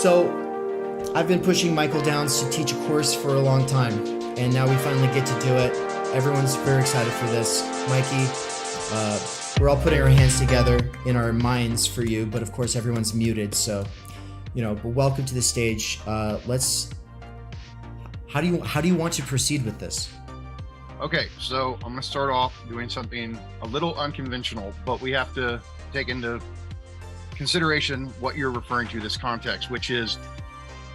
So I've been pushing Michael Downs to teach a course for a long time, and now we finally get to do it. Everyone's very excited for this. Mikey, we're all putting our hands together in our minds for you, but of course everyone's muted, so, but welcome to the stage. How do you want to proceed with this? Okay, so I'm going to start off doing something a little unconventional, but we have to take into consideration what you're referring to, this context, which is,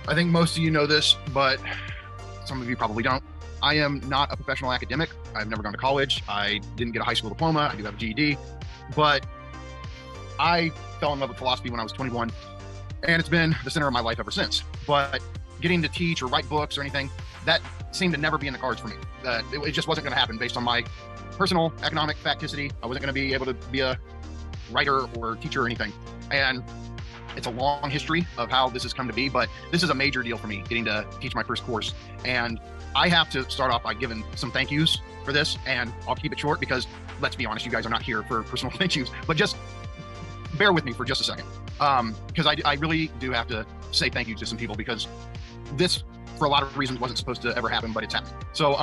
I think most of you know this, but some of you probably don't. I am not a professional academic. I've never gone to college. I didn't get a high school diploma. I do have a GED, but I fell in love with philosophy when I was 21, and it's been the center of my life ever since. But getting to teach or write books or anything, that seemed to never be in the cards for me. It just wasn't going to happen based on my personal economic facticity. I wasn't going to be able to be a writer or teacher or anything. And it's a long history of how this has come to be, but this is a major deal for me, getting to teach my first course. And I have to start off by giving some thank yous for this, and I'll keep it short because, let's be honest, you guys are not here for personal thank yous, but just bear with me for just a second. Because I really do have to say thank you to some people, because this, for a lot of reasons, wasn't supposed to ever happen, but it's happening. So,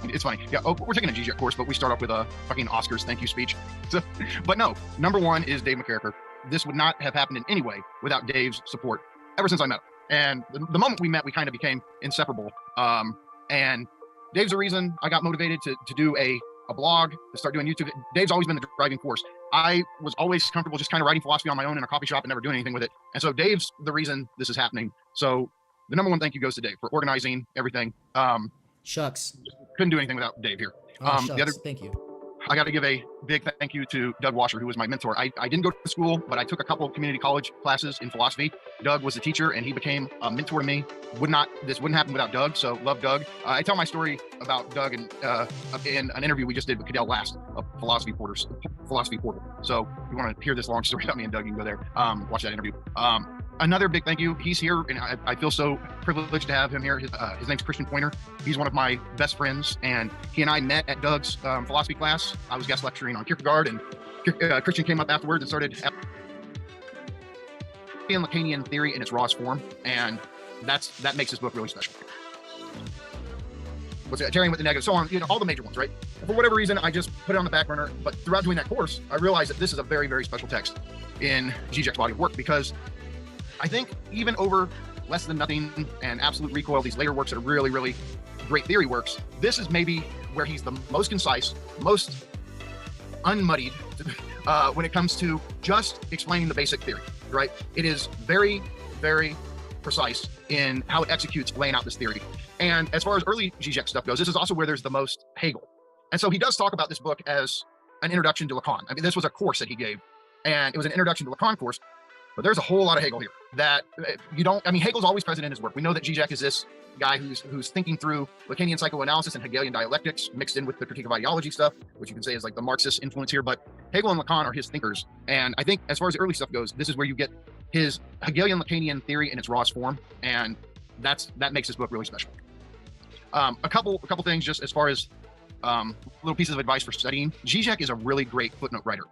it's funny. Yeah, we're taking a Žižek course, but we start off with a fucking Oscars thank you speech. So, but no, number one is Dave McCarricker. This would not have happened in any way without Dave's support ever since I met him. And the moment we met, we kind of became inseparable. And Dave's the reason I got motivated to do a blog, to start doing YouTube. Dave's always been the driving force. I was always comfortable just kind of writing philosophy on my own in a coffee shop and never doing anything with it. And so Dave's the reason this is happening. So the number one thank you goes to Dave for organizing everything. Shucks. Couldn't do anything without Dave here. Shucks. Thank you. I got to give a big thank you to Doug Washer, who was my mentor. I didn't go to school, but I took a couple of community college classes in philosophy. Doug was a teacher, and he became a mentor to me. This wouldn't happen without Doug, so love Doug. I tell my story about Doug in an interview we just did with Cadell Last of Philosophy Portal. So if you want to hear this long story about me and Doug, you can go there, watch that interview. Another big thank you. He's here, and I feel so privileged to have him here. His name's Christian Pointer. He's one of my best friends, and he and I met at Doug's philosophy class. I was guest lecturing on Kierkegaard, and Christian came up afterwards and started Lacanian theory in its rawest form, and that makes this book really special. What's it, tearing with the negative, so on, all the major ones, right? For whatever reason, I just put it on the back burner, but throughout doing that course, I realized that this is a very, very special text in Žižek's body of work, because I think even over Less Than Nothing and Absolute Recoil, these later works that are really, really great theory works, this is maybe where he's the most concise, most unmuddied when it comes to just explaining the basic theory, right? It is very, very precise in how it executes laying out this theory. And as far as early Žižek stuff goes, this is also where there's the most Hegel. And so he does talk about this book as an introduction to Lacan. I mean, this was a course that he gave, and it was an introduction to Lacan course. But there's a whole lot of Hegel here that Hegel's always present in his work. We know that Žižek is this guy who's thinking through Lacanian psychoanalysis and Hegelian dialectics mixed in with the critique of ideology stuff, which you can say is like the Marxist influence here. But Hegel and Lacan are his thinkers. And I think as far as the early stuff goes, this is where you get his Hegelian Lacanian theory in its rawest form. And that makes this book really special. A couple things just as far as little pieces of advice for studying. Žižek is a really great footnote writer.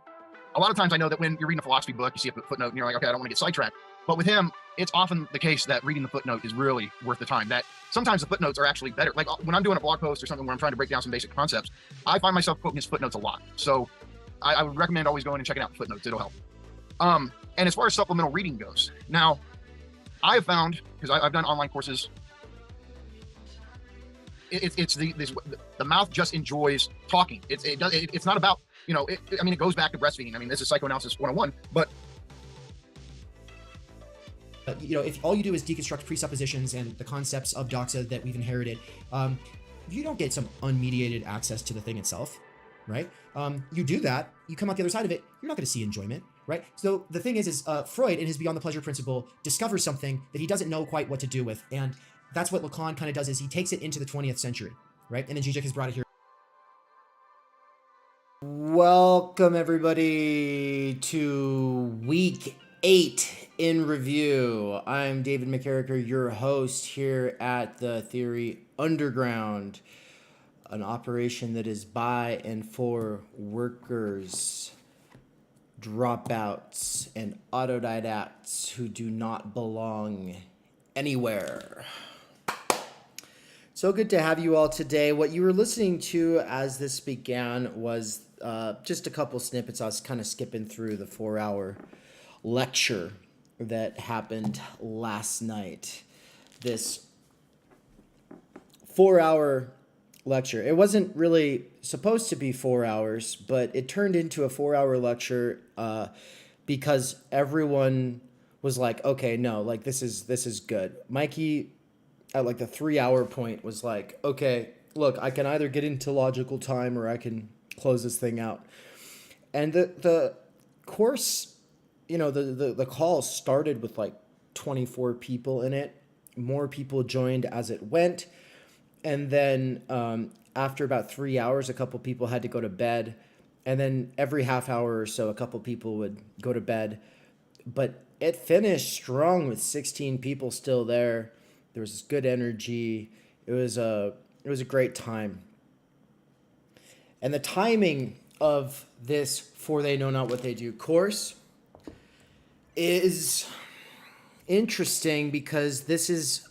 A lot of times I know that when you're reading a philosophy book, you see a footnote and you're like, okay, I don't want to get sidetracked. But with him, it's often the case that reading the footnote is really worth the time. That sometimes the footnotes are actually better. Like when I'm doing a blog post or something where I'm trying to break down some basic concepts, I find myself quoting his footnotes a lot. So I would recommend always going and checking out the footnotes. It'll help. And as far as supplemental reading goes, now I have found, because I've done online courses, it's the mouth just enjoys talking. It's not about, it goes back to breastfeeding. I mean, this is psychoanalysis 101, but if all you do is deconstruct presuppositions and the concepts of doxa that we've inherited, you don't get some unmediated access to the thing itself, right? You do that, you come out the other side of it, you're not going to see enjoyment, right? So the thing is Freud in his Beyond the Pleasure principle discovers something that he doesn't know quite what to do with, and that's what Lacan kind of does, is he takes it into the 20th century, right? And then Žižek has brought it here. Welcome everybody to week 8 in review. I'm David McCarricker, your host here at the Theory Underground, an operation that is by and for workers. dropouts and autodidacts who do not belong anywhere. So good to have you all today. What you were listening to as this began was just a couple snippets. I was kind of skipping through the 4-hour lecture that happened last night. This 4-hour lecture. It wasn't really supposed to be 4 hours, but it turned into a 4-hour lecture because everyone was like, okay, no, like this is good. Mikey at like the 3-hour point was like, okay, look, I can either get into logical time or I can close this thing out. And the course, you know, the call started with like 24 people in it. More people joined as it went. And then after about 3 hours, a couple people had to go to bed. And then every half hour or so, a couple people would go to bed. But it finished strong with 16 people still there. There was this good energy. It was a great time. And the timing of this For They Know Not What They Do course is interesting because this is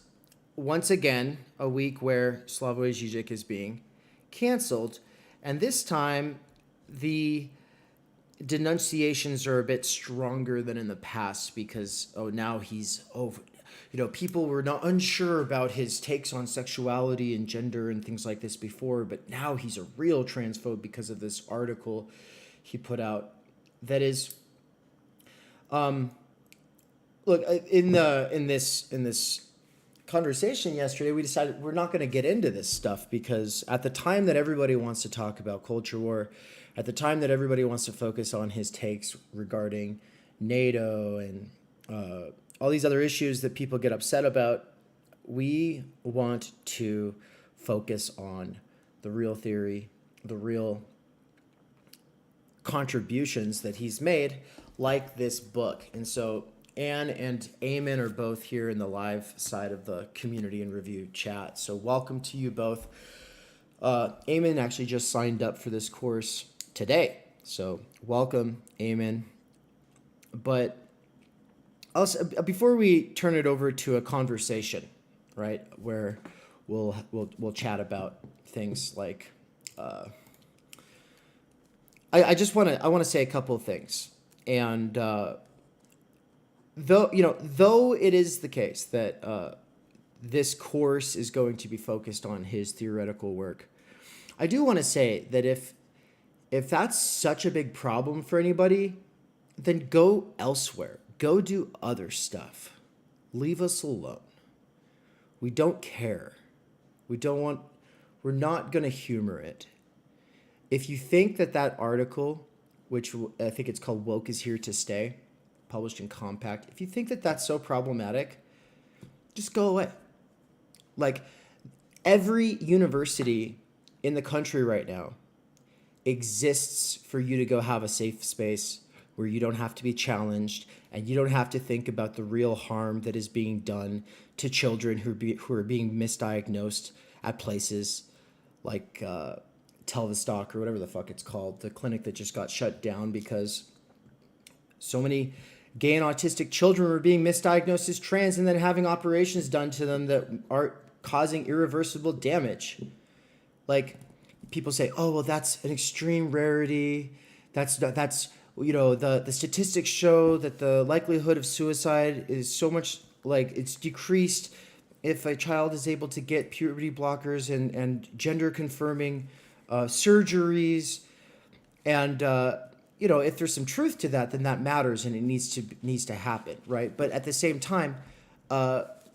once again a week where Slavoj Žižek is being canceled. And this time, the denunciations are a bit stronger than in the past because, now he's over. You know, people were not unsure about his takes on sexuality and gender and things like this before, but now he's a real transphobe because of this article he put out. That is, look, in this conversation yesterday, we decided we're not going to get into this stuff because at the time that everybody wants to talk about culture war, at the time that everybody wants to focus on his takes regarding NATO and all these other issues that people get upset about, we want to focus on the real theory, the real contributions that he's made, like this book. And so Anne and Eamon are both here in the live side of the community and review chat. So welcome to you both. Eamon actually just signed up for this course today. So welcome, Eamon. But also, before we turn it over to a conversation, right, where we'll chat about things like, I want to say a couple of things. And though it is the case that this course is going to be focused on his theoretical work, I do want to say that if that's such a big problem for anybody, then go elsewhere. Go do other stuff. Leave us alone. We don't care. We're not going to humor it. If you think that article, which I think it's called Woke is Here to Stay, published in Compact, if you think that that's so problematic, just go away. Like, every university in the country right now exists for you to go have a safe space where you don't have to be challenged and you don't have to think about the real harm that is being done to children who are being misdiagnosed at places like Tavistock or whatever the fuck it's called, the clinic that just got shut down because so many gay and autistic children were being misdiagnosed as trans and then having operations done to them that are causing irreversible damage. Like, people say, oh, well, that's an extreme rarity. That's the statistics show that the likelihood of suicide is so much, like, it's decreased if a child is able to get puberty blockers and gender confirming surgeries. And, if there's some truth to that, then that matters and it needs to happen, right? But at the same time,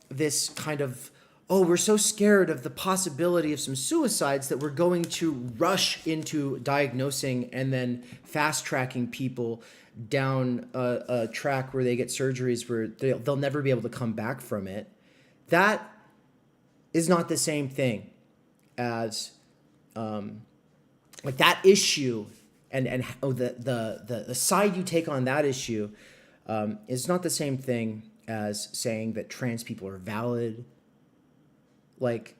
this kind of, we're so scared of the possibility of some suicides that we're going to rush into diagnosing and then fast tracking people down a track where they get surgeries where they'll never be able to come back from it. That is not the same thing as like that issue and the side you take on that issue is not the same thing as saying that trans people are valid. Like,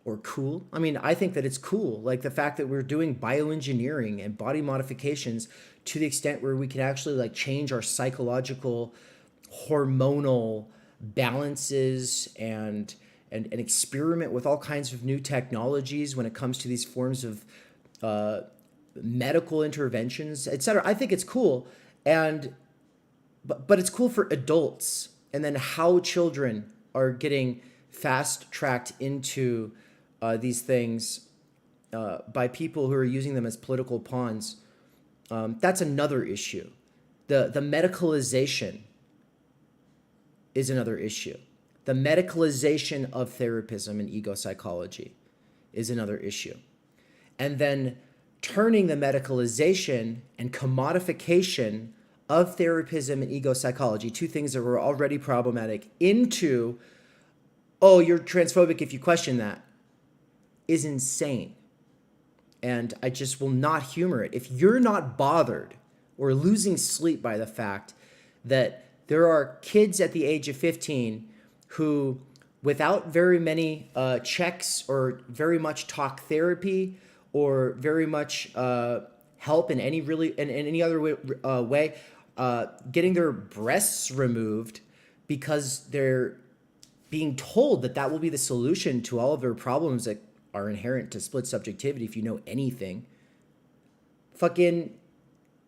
or cool. I mean, I think that it's cool. Like the fact that we're doing bioengineering and body modifications to the extent where we can actually like change our psychological, hormonal balances and experiment with all kinds of new technologies when it comes to these forms of medical interventions, etc. I think it's cool, but it's cool for adults. And then how children are getting fast tracked into these things by people who are using them as political pawns. That's another issue. The medicalization is another issue. The medicalization of therapism and ego psychology is another issue. And then turning the medicalization and commodification of therapism and ego psychology, two things that were already problematic, into, oh, you're transphobic if you question that, is insane. And I just will not humor it. If you're not bothered or losing sleep by the fact that there are kids at the age of 15 who, without very many checks or very much talk therapy or very much help in any other way, getting their breasts removed because they're being told that that will be the solution to all of their problems that are inherent to split subjectivity, if you know anything. Fucking,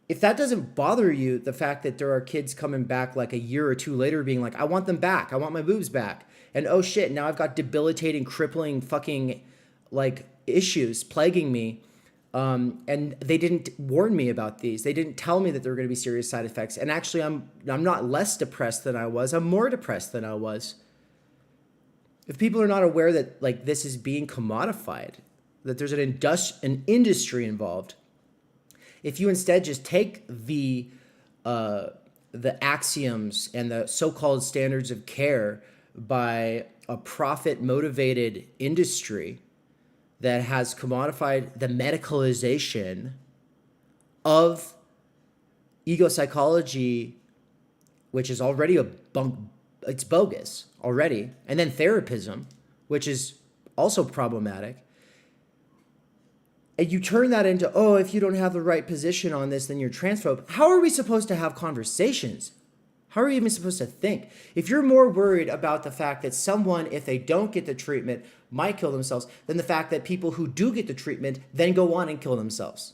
if that doesn't bother you, the fact that there are kids coming back like a year or two later being like, I want them back, I want my boobs back, and oh shit, now I've got debilitating, crippling fucking like issues plaguing me, and they didn't warn me about these. They didn't tell me that there were going to be serious side effects. And actually, I'm not less depressed than I was. I'm more depressed than I was. If people are not aware that like this is being commodified, that there's an industry involved, if you instead just take the axioms and the so-called standards of care by a profit-motivated industry that has commodified the medicalization of ego psychology, which is already it's bogus already, and then therapism, which is also problematic, and you turn that into, oh, if you don't have the right position on this, then you're transphobe. How are we supposed to have conversations? How are you even supposed to think? If you're more worried about the fact that someone, if they don't get the treatment, might kill themselves, than the fact that people who do get the treatment then go on and kill themselves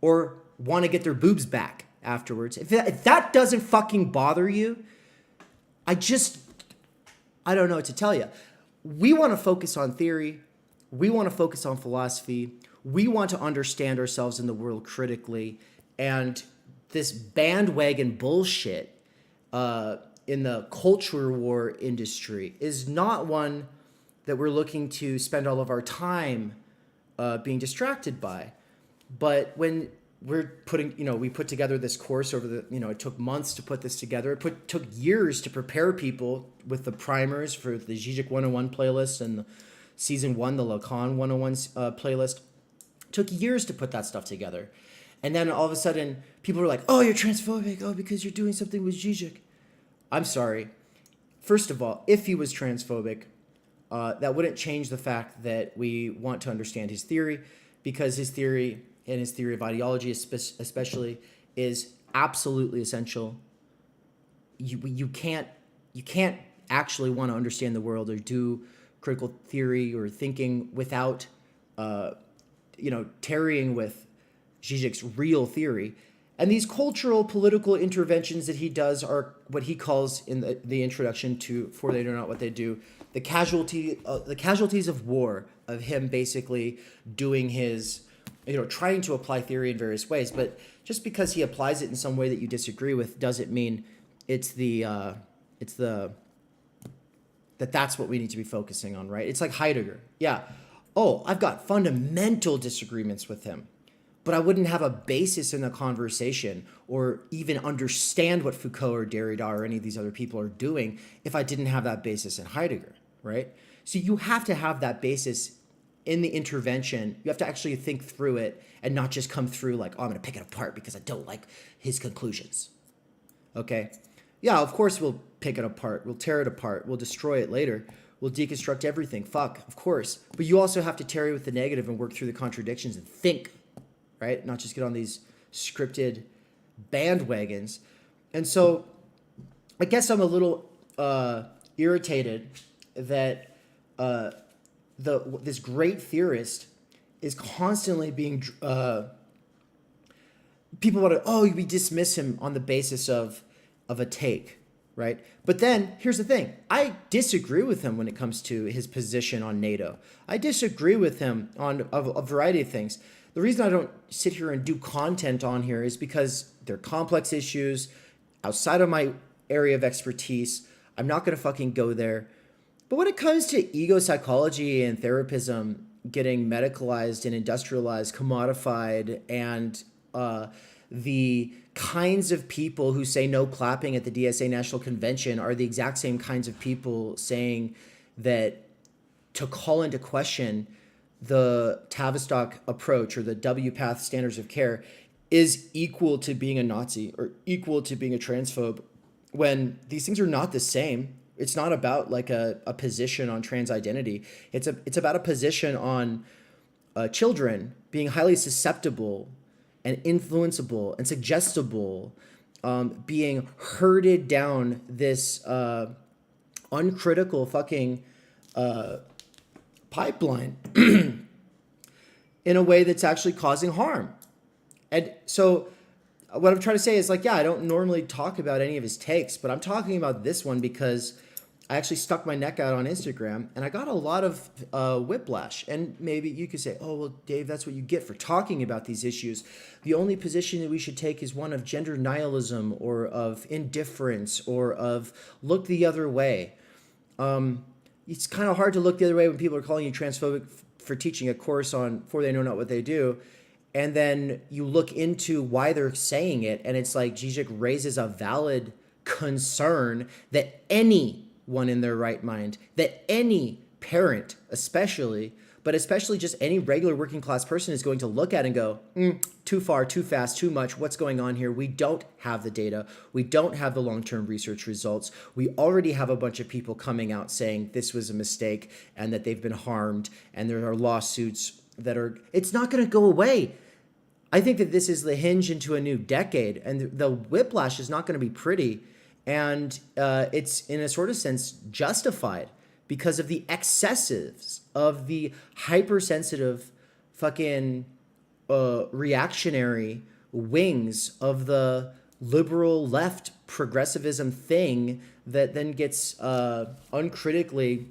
or want to get their boobs back afterwards. If that doesn't fucking bother you, I don't know what to tell you. We want to focus on theory. We want to focus on philosophy. We want to understand ourselves in the world critically. And this bandwagon bullshit in the culture war industry is not one that we're looking to spend all of our time being distracted by. But when we're we put together this course over the, it took months to put this together. It took years to prepare people with the primers for the Žižek 101 playlist and the season 1, the Lacan 101 playlist. It took years to put that stuff together. And then all of a sudden, people were like, oh, you're transphobic. Oh, because you're doing something with Žižek. I'm sorry. First of all, if he was transphobic, that wouldn't change the fact that we want to understand his theory, because his theory and his theory of ideology especially is absolutely essential. You can't actually want to understand the world or do critical theory or thinking without tarrying with Žižek's real theory. And these cultural political interventions that he does are what he calls in the introduction to For They Know Not What They Do, the casualties of war, of him basically doing his, trying to apply theory in various ways. But just because he applies it in some way that you disagree with doesn't mean that's what we need to be focusing on, right? It's like Heidegger. Yeah. Oh, I've got fundamental disagreements with him, but I wouldn't have a basis in a conversation or even understand what Foucault or Derrida or any of these other people are doing if I didn't have that basis in Heidegger, right? So you have to have that basis in the intervention. You have to actually think through it and not just come through like, oh, I'm going to pick it apart because I don't like his conclusions. Okay? Yeah, of course we'll pick it apart. We'll tear it apart. We'll destroy it later. we'll deconstruct everything. Fuck, of course. But you also have to tarry with the negative and work through the contradictions and think, right? Not just get on these scripted bandwagons. And so I guess I'm a little irritated that this great theorist is constantly being people want to we dismiss him on the basis of a take, right? But then here's the thing: I disagree with him when it comes to his position on NATO. I disagree with him on a variety of things. The reason I don't sit here and do content on here is because they're complex issues outside of my area of expertise. I'm not going to fucking go there. But when it comes to ego psychology and therapism getting medicalized and industrialized, commodified, and the kinds of people who say no clapping at the DSA National Convention are the exact same kinds of people saying that to call into question the Tavistock approach or the WPATH standards of care is equal to being a Nazi or equal to being a transphobe, when these things are not the same. It's not about like a position on trans identity. It's about a position on children being highly susceptible and influenceable and suggestible, being herded down this uncritical fucking pipeline in a way that's actually causing harm. And so what I'm trying to say is like, yeah, I don't normally talk about any of his takes, but I'm talking about this one because I actually stuck my neck out on Instagram and I got a lot of whiplash. And maybe you could say, oh, well, Dave, that's what you get for talking about these issues. The only position that we should take is one of gender nihilism or of indifference or of look the other way. It's kind of hard to look the other way when people are calling you transphobic for teaching a course on For They Know Not What They Do. And then you look into why they're saying it, and it's like Žižek raises a valid concern that anyone in their right mind, that any parent especially, but especially just any regular working class person is going to look at and go, too far, too fast, too much, what's going on here? We don't have the data. We don't have the long-term research results. We already have a bunch of people coming out saying this was a mistake and that they've been harmed, and there are lawsuits that are, it's not going to go away. I think that this is the hinge into a new decade, and the whiplash is not going to be pretty, and it's in a sort of sense justified because of the excessives of the hypersensitive fucking reactionary wings of the liberal left progressivism thing that then gets uncritically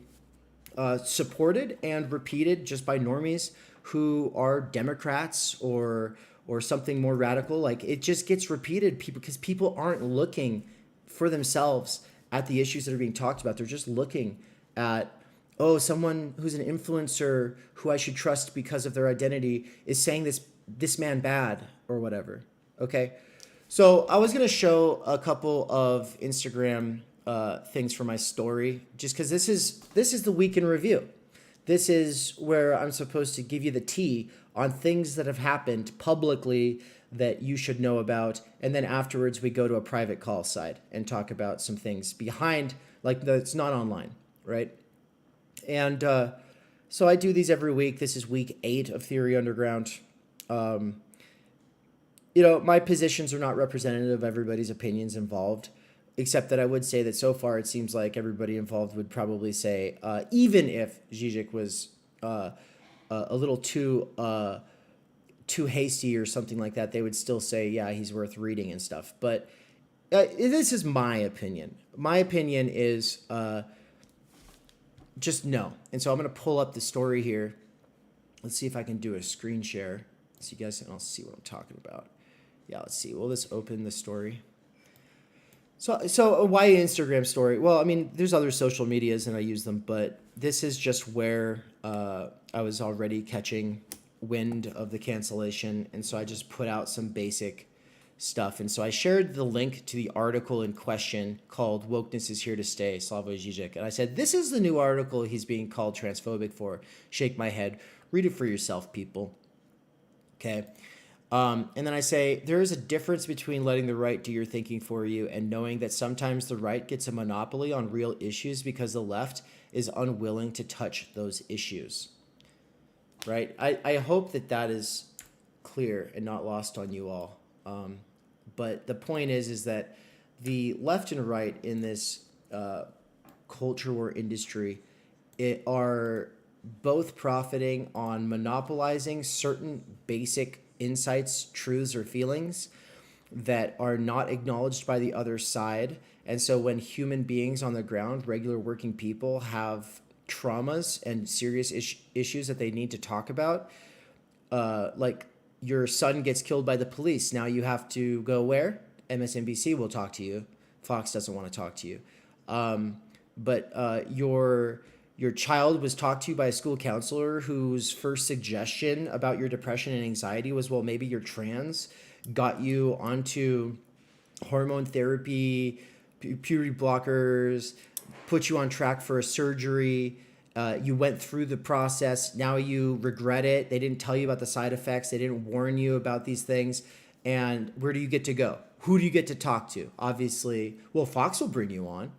supported and repeated just by normies who are Democrats or something more radical. Like, it just gets repeated because people aren't looking for themselves at the issues that are being talked about. They're just looking at, oh, someone who's an influencer who I should trust because of their identity is saying this man bad or whatever. Okay. So I was going to show a couple of Instagram things for my story, just because this is the week in review. This is where I'm supposed to give you the tea on things that have happened publicly that you should know about. And then afterwards, we go to a private call side and talk about some things behind, like that's not online, right? And so I do these every week. This is week 8 of Theory Underground. My positions are not representative of everybody's opinions involved, except that I would say that so far it seems like everybody involved would probably say, even if Žižek was a little too hasty or something like that, they would still say, yeah, he's worth reading and stuff. But this is my opinion. My opinion is just no. And so I'm going to pull up the story here. Let's see if I can do a screen share so you guys can all see what I'm talking about. Yeah, let's see. Will this open the story? So why Instagram story? Well, I mean, there's other social medias and I use them, but this is just where I was already catching wind of the cancellation, and so I just put out some basic stuff. And so I shared the link to the article in question called "Wokeness is Here to Stay," Slavoj Žižek, and I said, this is the new article he's being called transphobic for. Shake my head. Read it for yourself, people. Okay. And then I say, there is a difference between letting the right do your thinking for you and knowing that sometimes the right gets a monopoly on real issues because the left is unwilling to touch those issues. Right? I hope that is clear and not lost on you all. But the point is that the left and right in this culture war industry are both profiting on monopolizing certain basic insights, truths, or feelings that are not acknowledged by the other side. And so when human beings on the ground, regular working people, have traumas and serious issues that they need to talk about, like your son gets killed by the police, now you have to go where? MSNBC will talk to you. Fox doesn't want to talk to you. But your child was talked to by a school counselor whose first suggestion about your depression and anxiety was, well, maybe you're trans, got you onto hormone therapy, puberty blockers, put you on track for a surgery. You went through the process. Now you regret it. They didn't tell you about the side effects. They didn't warn you about these things. And where do you get to go? Who do you get to talk to? Obviously, well, Fox will bring you on.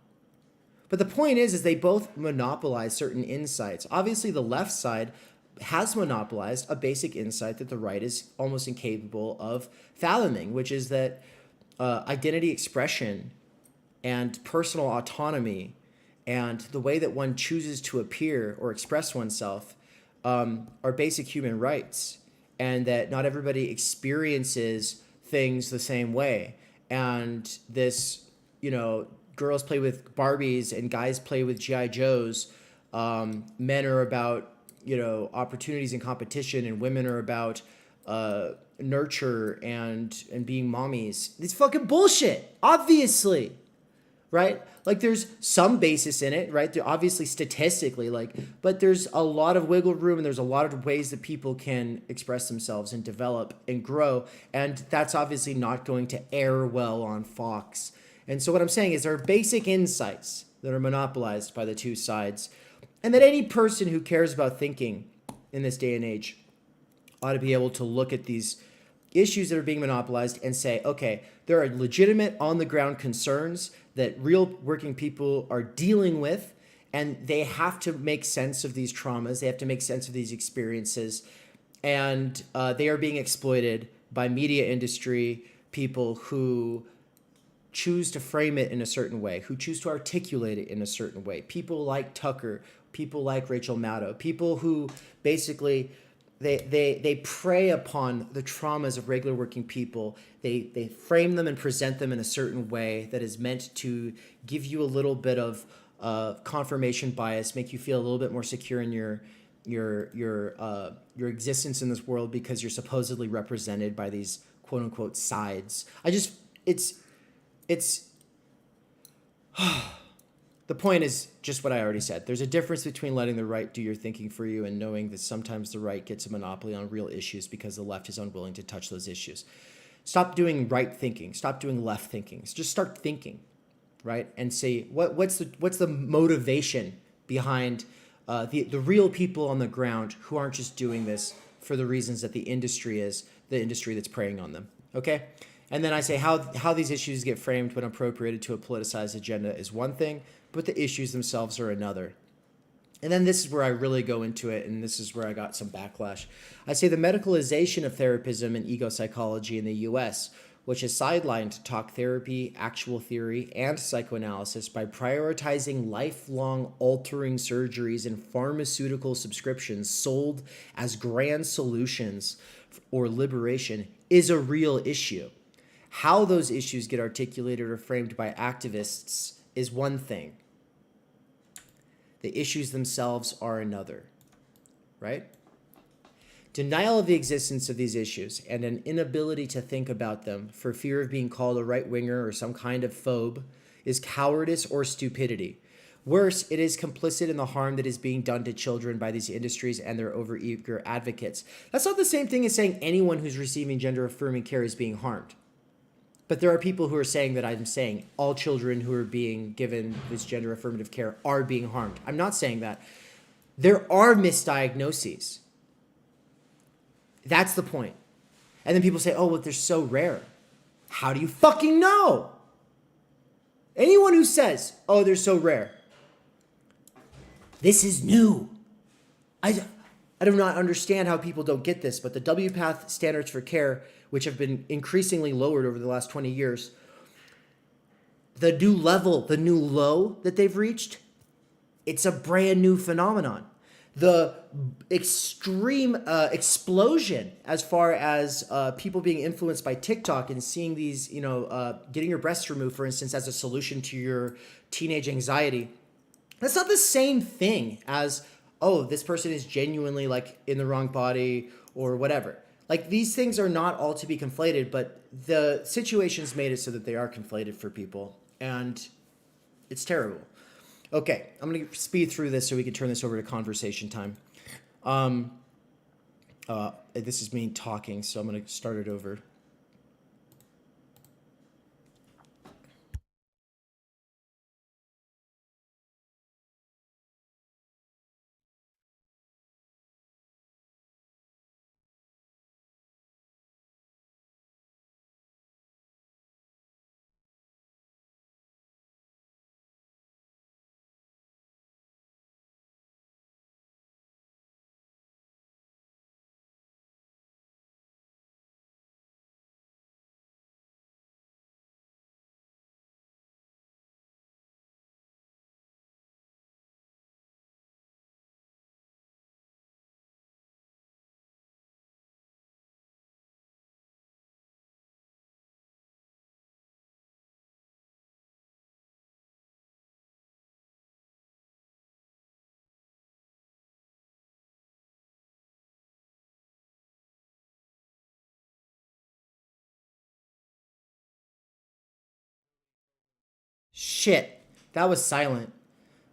But the point is they both monopolize certain insights. Obviously, the left side has monopolized a basic insight that the right is almost incapable of fathoming, which is that identity expression and personal autonomy and the way that one chooses to appear or express oneself are basic human rights, and that not everybody experiences things the same way. And this, girls play with Barbies and guys play with G.I. Joes. Men are about, opportunities and competition, and women are about nurture and being mommies. It's fucking bullshit, obviously, right? Like there's some basis in it, right? There obviously statistically, but there's a lot of wiggle room and there's a lot of ways that people can express themselves and develop and grow. And that's obviously not going to air well on Fox. And so what I'm saying is there are basic insights that are monopolized by the two sides, and that any person who cares about thinking in this day and age ought to be able to look at these issues that are being monopolized and say, okay, there are legitimate on-the-ground concerns that real working people are dealing with, and they have to make sense of these traumas. They have to make sense of these experiences, and they are being exploited by media industry people who choose to frame it in a certain way, who choose to articulate it in a certain way. People like Tucker, people like Rachel Maddow, people who basically they prey upon the traumas of regular working people. They frame them and present them in a certain way that is meant to give you a little bit of confirmation bias, make you feel a little bit more secure in your existence in this world because you're supposedly represented by these quote unquote sides. It's the point is just what I already said. There's a difference between letting the right do your thinking for you and knowing that sometimes the right gets a monopoly on real issues because the left is unwilling to touch those issues. Stop doing right thinking. Stop doing left thinking. Just start thinking, right? And say what's the motivation behind the real people on the ground who aren't just doing this for the reasons that the industry that's preying on them. Okay? And then I say how these issues get framed when appropriated to a politicized agenda is one thing, but the issues themselves are another. And then this is where I really go into it, and this is where I got some backlash. I say the medicalization of therapism and ego psychology in the U.S., which has sidelined talk therapy, actual theory, and psychoanalysis by prioritizing lifelong altering surgeries and pharmaceutical subscriptions sold as grand solutions or liberation, is a real issue. How those issues get articulated or framed by activists is one thing. The issues themselves are another, right? Denial of the existence of these issues and an inability to think about them for fear of being called a right-winger or some kind of phobe is cowardice or stupidity. Worse, it is complicit in the harm that is being done to children by these industries and their overeager advocates. That's not the same thing as saying anyone who's receiving gender-affirming care is being harmed. But there are people who are saying that I'm saying all children who are being given this gender affirmative care are being harmed. I'm not saying that. There are misdiagnoses. That's the point. And then people say, oh, well, they're so rare. How do you fucking know? Anyone who says, oh, they're so rare, This is new. I do not understand how people don't get this, but the WPATH standards for care, which have been increasingly lowered over the last 20 years, the new level, the new low that they've reached, it's a brand new phenomenon. The extreme explosion as far as people being influenced by TikTok and seeing these, getting your breasts removed, for instance, as a solution to your teenage anxiety. That's not the same thing as, oh, this person is genuinely like in the wrong body or whatever. Like, these things are not all to be conflated, but the situation's made it so that they are conflated for people, and it's terrible. Okay, I'm going to speed through this so we can turn this over to conversation time. This is me talking, so I'm going to start it over. Shit, that was silent.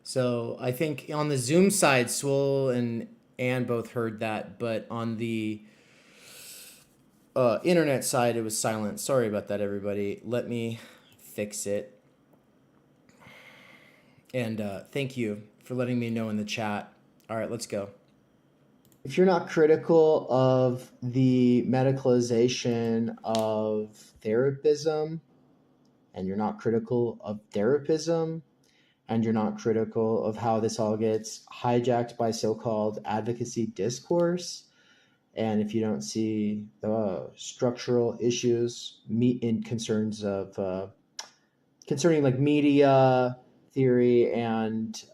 So I think on the Zoom side, Swol and Ann both heard that, but on the internet side, it was silent. Sorry about that, everybody. Let me fix it. And thank you for letting me know in the chat. All right, let's go. If you're not critical of the medicalization of therapism, and you're not critical of therapism, and you're not critical of how this all gets hijacked by so-called advocacy discourse, and if you don't see the structural issues in concerns of concerning like media theory and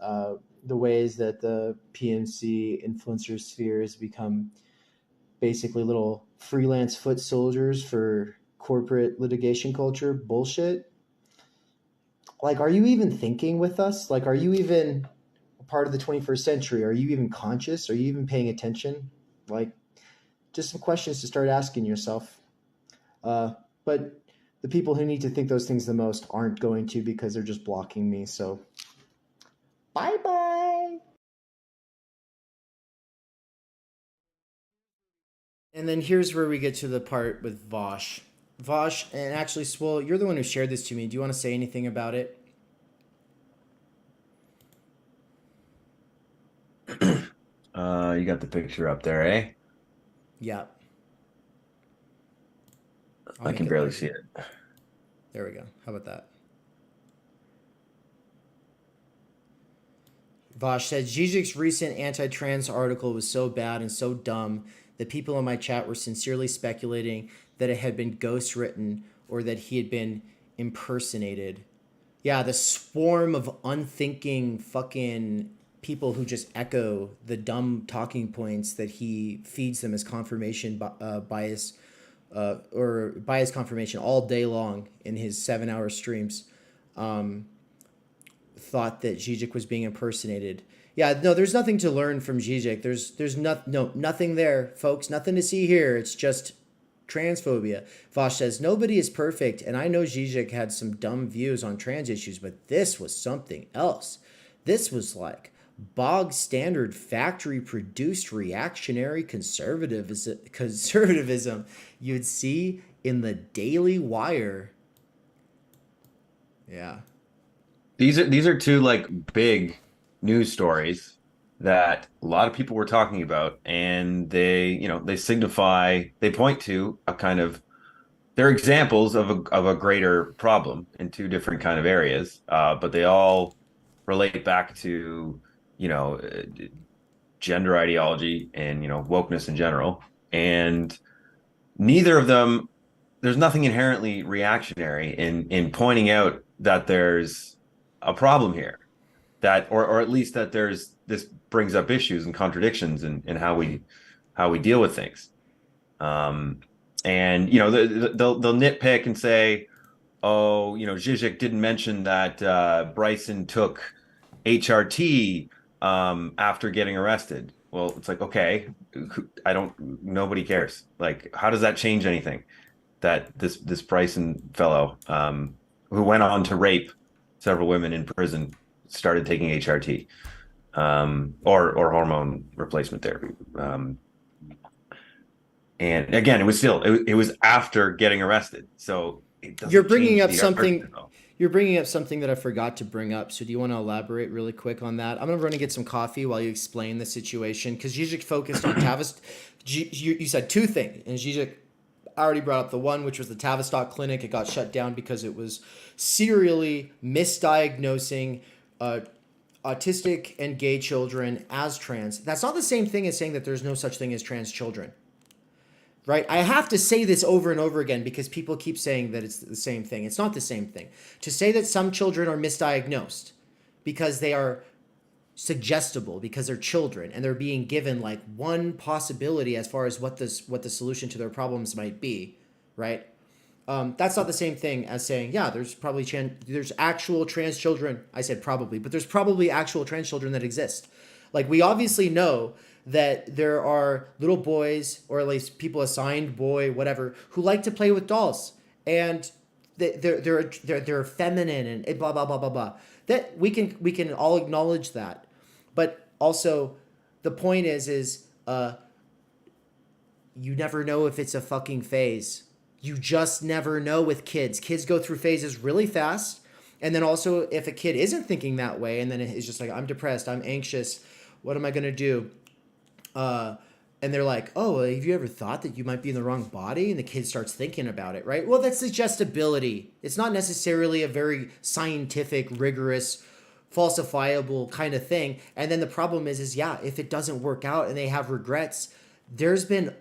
the ways that the PNC influencer sphere has become basically little freelance foot soldiers for corporate litigation culture bullshit. Like, are you even thinking with us? Like, are you even a part of the 21st century? Are you even conscious? Are you even paying attention? Like, just some questions to start asking yourself. But the people who need to think those things the most aren't going to, because they're just blocking me. So, bye-bye. And then here's where we get to the part with Vaush. Vaush, and actually, Swol, you're the one who shared this to me. Do you want to say anything about it? You got the picture up there, eh? Yeah. I can barely see it. There we go. How about that? Vaush said, Žižek's recent anti-trans article was so bad and so dumb that people in my chat were sincerely speculating that it had been ghost-written or that he had been impersonated. Yeah, the swarm of unthinking fucking people who just echo the dumb talking points that he feeds them as confirmation bias or bias confirmation all day long in his 7-hour streams. Thought that Žižek was being impersonated. Yeah, no, there's nothing to learn from Žižek. There's nothing there, folks. Nothing to see here. It's just transphobia. Vaush says, nobody is perfect, and I know Žižek had some dumb views on trans issues, but this was something else. This was like bog standard factory produced reactionary conservatism you'd see in the Daily Wire. Yeah. These are two like big news stories that a lot of people were talking about, and they point to a kind of, they're examples of a greater problem in two different kind of areas, but they all relate back to gender ideology and wokeness in general, and neither of them. There's nothing inherently reactionary in pointing out that there's a problem here, that or at least that this brings up issues and contradictions in how we deal with things. And they'll nitpick and say, oh, Žižek didn't mention that Bryson took HRT after getting arrested. Well, it's like, okay, nobody cares. Like, how does that change anything? That this Bryson fellow, who went on to rape several women in prison, started taking HRT, or hormone replacement therapy. And again, it was after getting arrested. So you're bringing up something. You're bringing up something that I forgot to bring up. So do you want to elaborate really quick on that? I'm going to run and get some coffee while you explain the situation, because Žižek focused on Tavistock. You said two things, and Žižek already brought up the one, which was the Tavistock clinic. It got shut down because it was serially misdiagnosing autistic and gay children as trans. That's not the same thing as saying that there's no such thing as trans children. Right? I have to say this over and over again because people keep saying that it's the same thing. It's not the same thing. To say that some children are misdiagnosed because they are suggestible, because they're children and they're being given like one possibility as far as what the solution to their problems might be, right? That's not the same thing as saying, yeah, there's probably there's actual trans children. I said probably, but there's probably actual trans children that exist. Like, we obviously know that there are little boys, or at least people assigned boy, whatever, who like to play with dolls, and they're feminine and blah blah blah blah blah. That we can all acknowledge that, but also the point is you never know if it's a fucking phase. You just never know with kids. Kids go through phases really fast, and then also if a kid isn't thinking that way, and then it's just like, I'm depressed, I'm anxious, what am I gonna do? And they're like, oh, have you ever thought that you might be in the wrong body? And the kid starts thinking about it, right? Well, that's suggestibility. It's not necessarily a very scientific, rigorous, falsifiable kind of thing. And then the problem is yeah, if it doesn't work out and they have regrets, there's been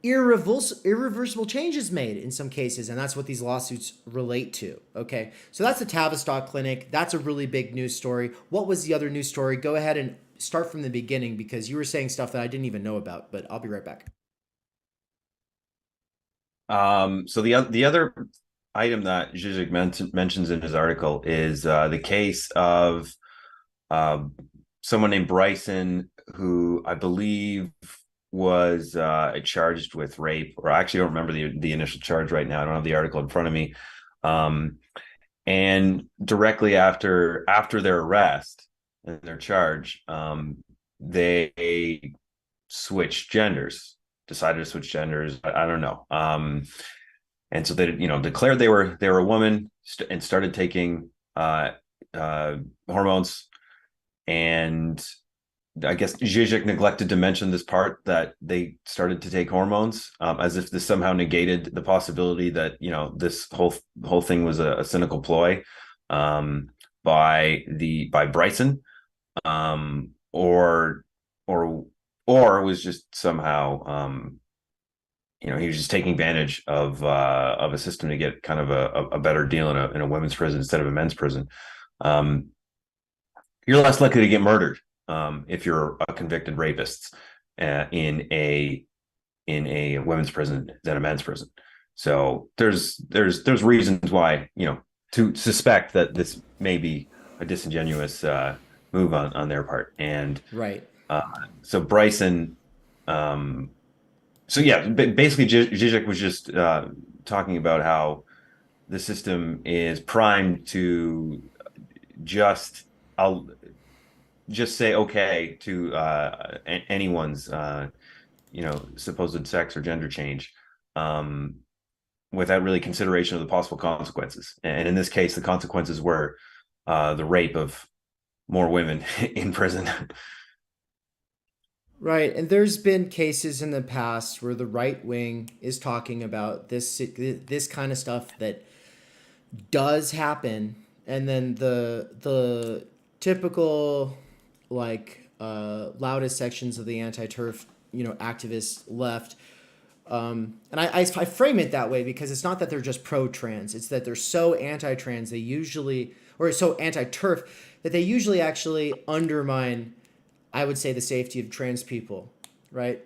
irreversible changes made in some cases, and that's what these lawsuits relate to. Okay, so that's the Tavistock clinic. That's a really big news story. What was the other news story? Go ahead and start from the beginning, because you were saying stuff that I didn't even know about, but I'll be right back. So the other item that Žižek mentions in his article is the case of someone named Bryson, who I believe was charged with rape, or I actually don't remember the initial charge right now. I don't have the article in front of me. And directly after their arrest and their charge, they switched genders, decided to switch genders. I don't know. And so they, declared they were a woman and started taking hormones. And I guess Žižek neglected to mention this part, that they started to take hormones, as if this somehow negated the possibility that this whole thing was a cynical ploy by Bryson, or was just somehow he was just taking advantage of a system to get kind of a better deal in a women's prison instead of a men's prison. You're less likely to get murdered if you're a convicted rapist in a women's prison than a men's prison. So there's reasons why to suspect that this may be a disingenuous move on their part. And right. So Bryson, basically Žižek was just talking about how the system is primed to just say okay to anyone's supposed sex or gender change, without really consideration of the possible consequences. And in this case, the consequences were the rape of more women in prison. Right, and there's been cases in the past where the right wing is talking about this kind of stuff that does happen, and then the typical loudest sections of the anti-turf, activist left. And I frame it that way because it's not that they're just pro-trans. It's that they're so anti-trans, or so anti-turf, that they usually actually undermine, I would say, the safety of trans people, right?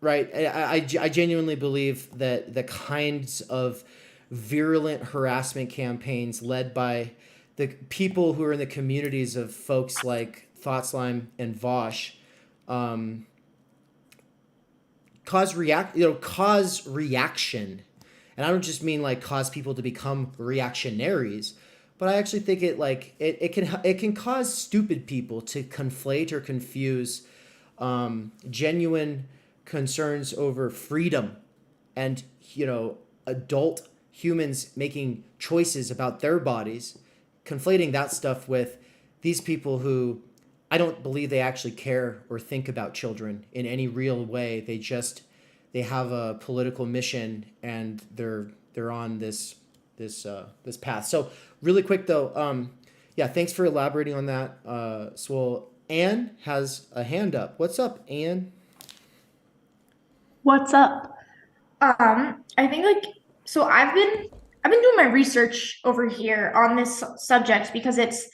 Right. I genuinely believe that the kinds of virulent harassment campaigns led by the people who are in the communities of folks like Thoughtslime and Vaush cause reaction. And I don't just mean like cause people to become reactionaries, but I actually think it can cause stupid people to conflate or confuse genuine concerns over freedom and adult humans making choices about their bodies, conflating that stuff with these people who I don't believe they actually care or think about children in any real way. They have a political mission and they're on this path. So really quick though, thanks for elaborating on that, Swol. Anne has a hand up. What's up, Anne? What's up? I think so I've been doing my research over here on this subject because it's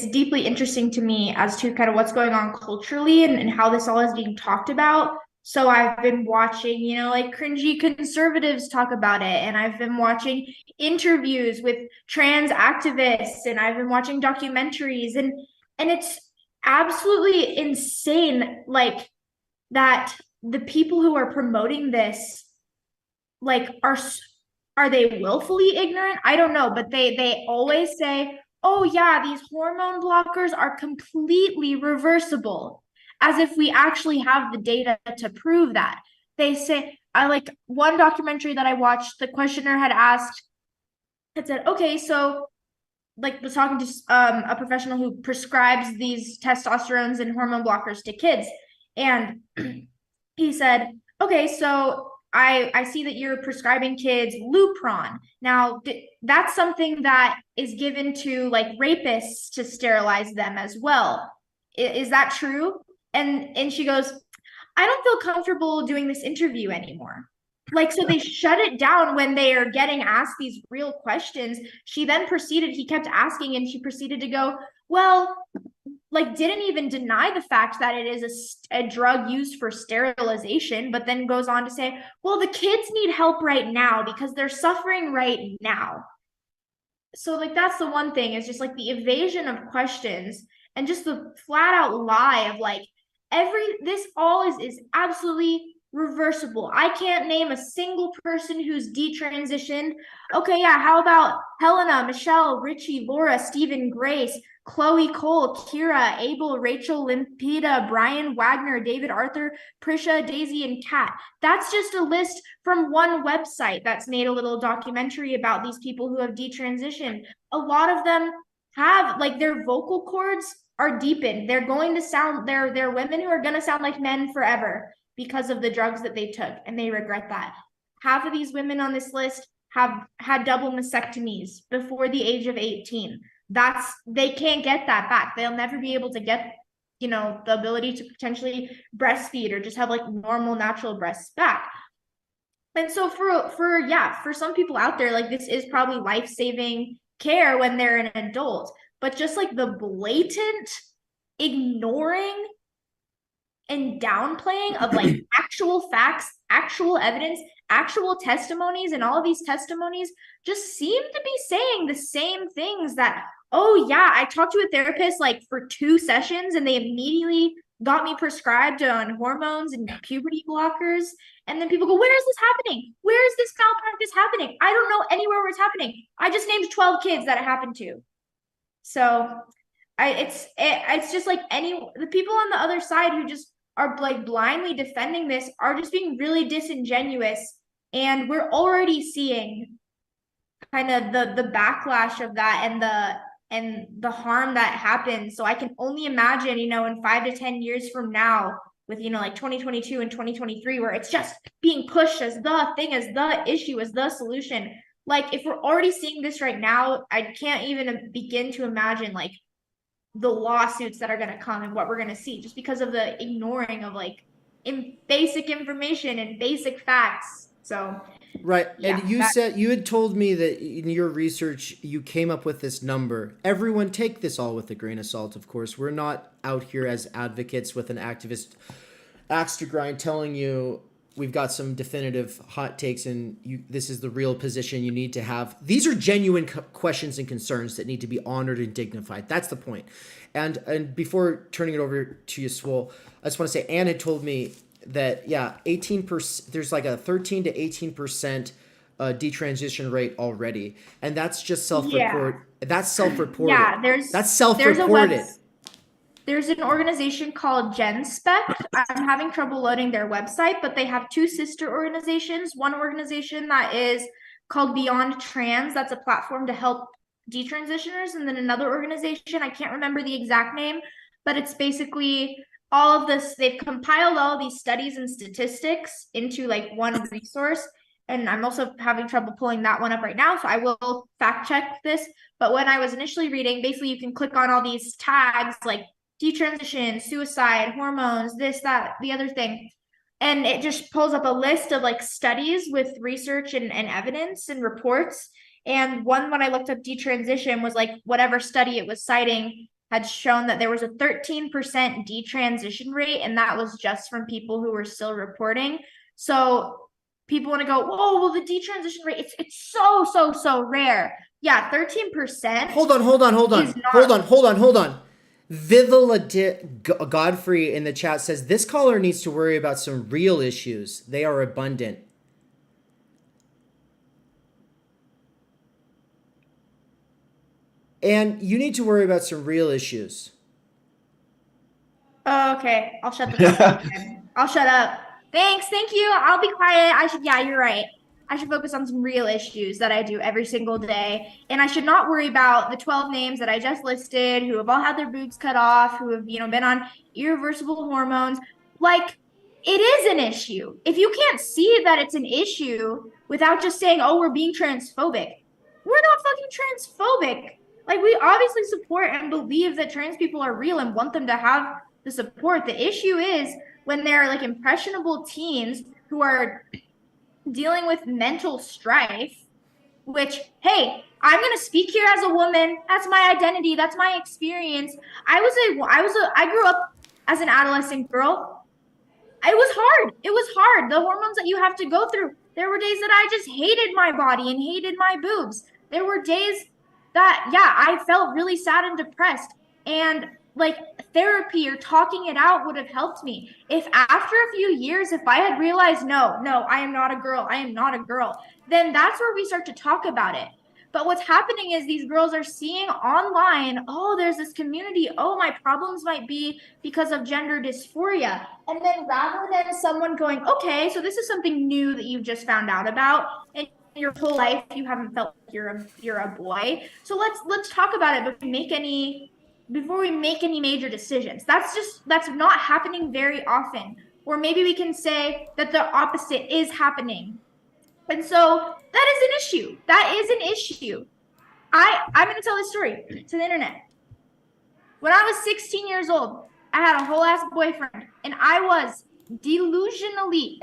deeply interesting to me as to kind of what's going on culturally and how this all is being talked about. So I've been watching, cringy conservatives talk about it, and I've been watching interviews with trans activists, and I've been watching documentaries, and it's absolutely insane, that the people who are promoting this, are they willfully ignorant? I don't know, but they always say, oh yeah, these hormone blockers are completely reversible, as if we actually have the data to prove that. They say, one documentary that I watched, the questioner had said, okay, so was talking to a professional who prescribes these testosterones and hormone blockers to kids. And he said, okay, so I see that you're prescribing kids Lupron. Now, that's something that is given to rapists to sterilize them as well. Is that true? And she goes, I don't feel comfortable doing this interview anymore. So they shut it down when they are getting asked these real questions. He kept asking, and she proceeded to go, well, didn't even deny the fact that it is a drug used for sterilization, but then goes on to say, well, the kids need help right now because they're suffering right now. So that's the one thing, is just the evasion of questions and just the flat out lie of this all is absolutely reversible. I can't name a single person who's detransitioned. Okay, yeah, how about Helena, Michelle, Richie, Laura, Stephen, Grace, Chloe, Cole, Kira, Abel, Rachel, Limpida, Brian, Wagner, David, Arthur, Prisha, Daisy, and Kat. That's just a list from one website that's made a little documentary about these people who have detransitioned. A lot of them have, their vocal cords are deepened. They're going to sound, they're women who are going to sound like men forever because of the drugs that they took, and they regret that. Half of these women on this list have had double mastectomies before the age of 18. They can't get that back. They'll never be able to get, the ability to potentially breastfeed or just have normal natural breasts back. And so for some people out there, this is probably life-saving care when they're an adult, but just the blatant ignoring and downplaying of actual facts, actual evidence, actual testimonies, and all of these testimonies just seem to be saying the same things that, oh yeah, I talked to a therapist for 2 sessions and they immediately got me prescribed on hormones and puberty blockers. And then people go, where is this happening? Where is this malpractice happening? I don't know anywhere where it's happening. I just named 12 kids that it happened to. So it's just the people on the other side who just are blindly defending this are just being really disingenuous. And we're already seeing kind of the backlash of that and the harm that happens. So I can only imagine, in 5 to 10 years from now, with 2022 and 2023, where it's just being pushed as the thing, as the issue, as the solution. If we're already seeing this right now, I can't even begin to imagine the lawsuits that are going to come and what we're going to see, just because of the ignoring of like basic information and basic facts. So Right. yeah, And you had told me that in your research you came up with this number. Everyone take this all with a grain of salt, of course. We're not out here as advocates with an activist axe to grind telling you we've got some definitive hot takes and this is the real position you need to have. These are genuine questions and concerns that need to be honored and dignified. That's the point. And before turning it over to you, Swol, I just want to say Anne had told me that 18%, there's like a 13 to 18% detransition rate already, and that's just self-report. Yeah. That's self-reported. Yeah, that's self-reported. There's an organization called GenSpec. I'm having trouble loading their website, but they have two sister organizations. One organization that is called Beyond Trans. That's a platform to help detransitioners, and then another organization, I can't remember the exact name, but it's basically all of this. They've compiled all these studies and statistics into like one resource. And I'm also having trouble pulling that one up right now, so I will fact check this. But when I was initially reading, basically you can click on all these tags like detransition, suicide, hormones, this, that, the other thing. And it just pulls up a list of like studies with research and evidence and reports. And one, when I looked up detransition, was like whatever study it was citing had shown that there was a 13% detransition rate, and that was just from people who were still reporting. So people want to go, oh, well, the detransition rate, it's so rare. Yeah, 13%. Hold on. Vivila Godfrey in the chat says this caller needs to worry about some real issues. They are abundant. And you need to worry about some real issues. Oh, okay, I'll shut the fuck up. I'll shut up. Thanks, thank you. I'll be quiet. Yeah, you're right. I should focus on some real issues that I do every single day. And I should not worry about the 12 names that I just listed who have all had their boobs cut off, who have, been on irreversible hormones. Like, it is an issue. If you can't see that it's an issue without just saying, oh, we're being transphobic, we're not fucking transphobic. Like, we obviously support and believe that trans people are real and want them to have the support. The issue is when they're like impressionable teens who are dealing with mental strife, which, hey, I'm going to speak here as a woman. That's my identity. That's my experience. I grew up as an adolescent girl. It was hard. It was hard. The hormones that you have to go through. There were days that I just hated my body and hated my boobs. There were days that, I felt really sad and depressed. And like therapy or talking it out would have helped me. If after a few years, if I had realized, no, I am not a girl, then that's where we start to talk about it. But what's happening is these girls are seeing online, oh, there's this community. Oh, my problems might be because of gender dysphoria. And then rather than someone going, okay, so this is something new that you've just found out about, and your whole life you haven't felt like you're a boy. So let's talk about it before we make any major decisions. That's not happening very often. Or maybe we can say that the opposite is happening. And so that is an issue. That is an issue. I'm going to tell this story to the internet. When I was 16 years old, I had a whole ass boyfriend, and I was delusionally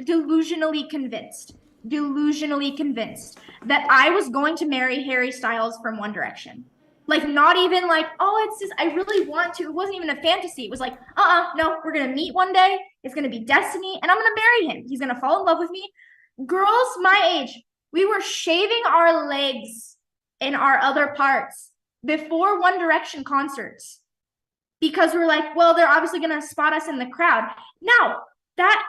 convinced that I was going to marry Harry Styles from One Direction. Like, not even like, oh, it's just, I really want to. It wasn't even a fantasy. It was like, no, we're going to meet one day. It's going to be destiny, and I'm going to marry him. He's going to fall in love with me. Girls my age, we were shaving our legs and our other parts before One Direction concerts because we're like, well, they're obviously going to spot us in the crowd. Now, that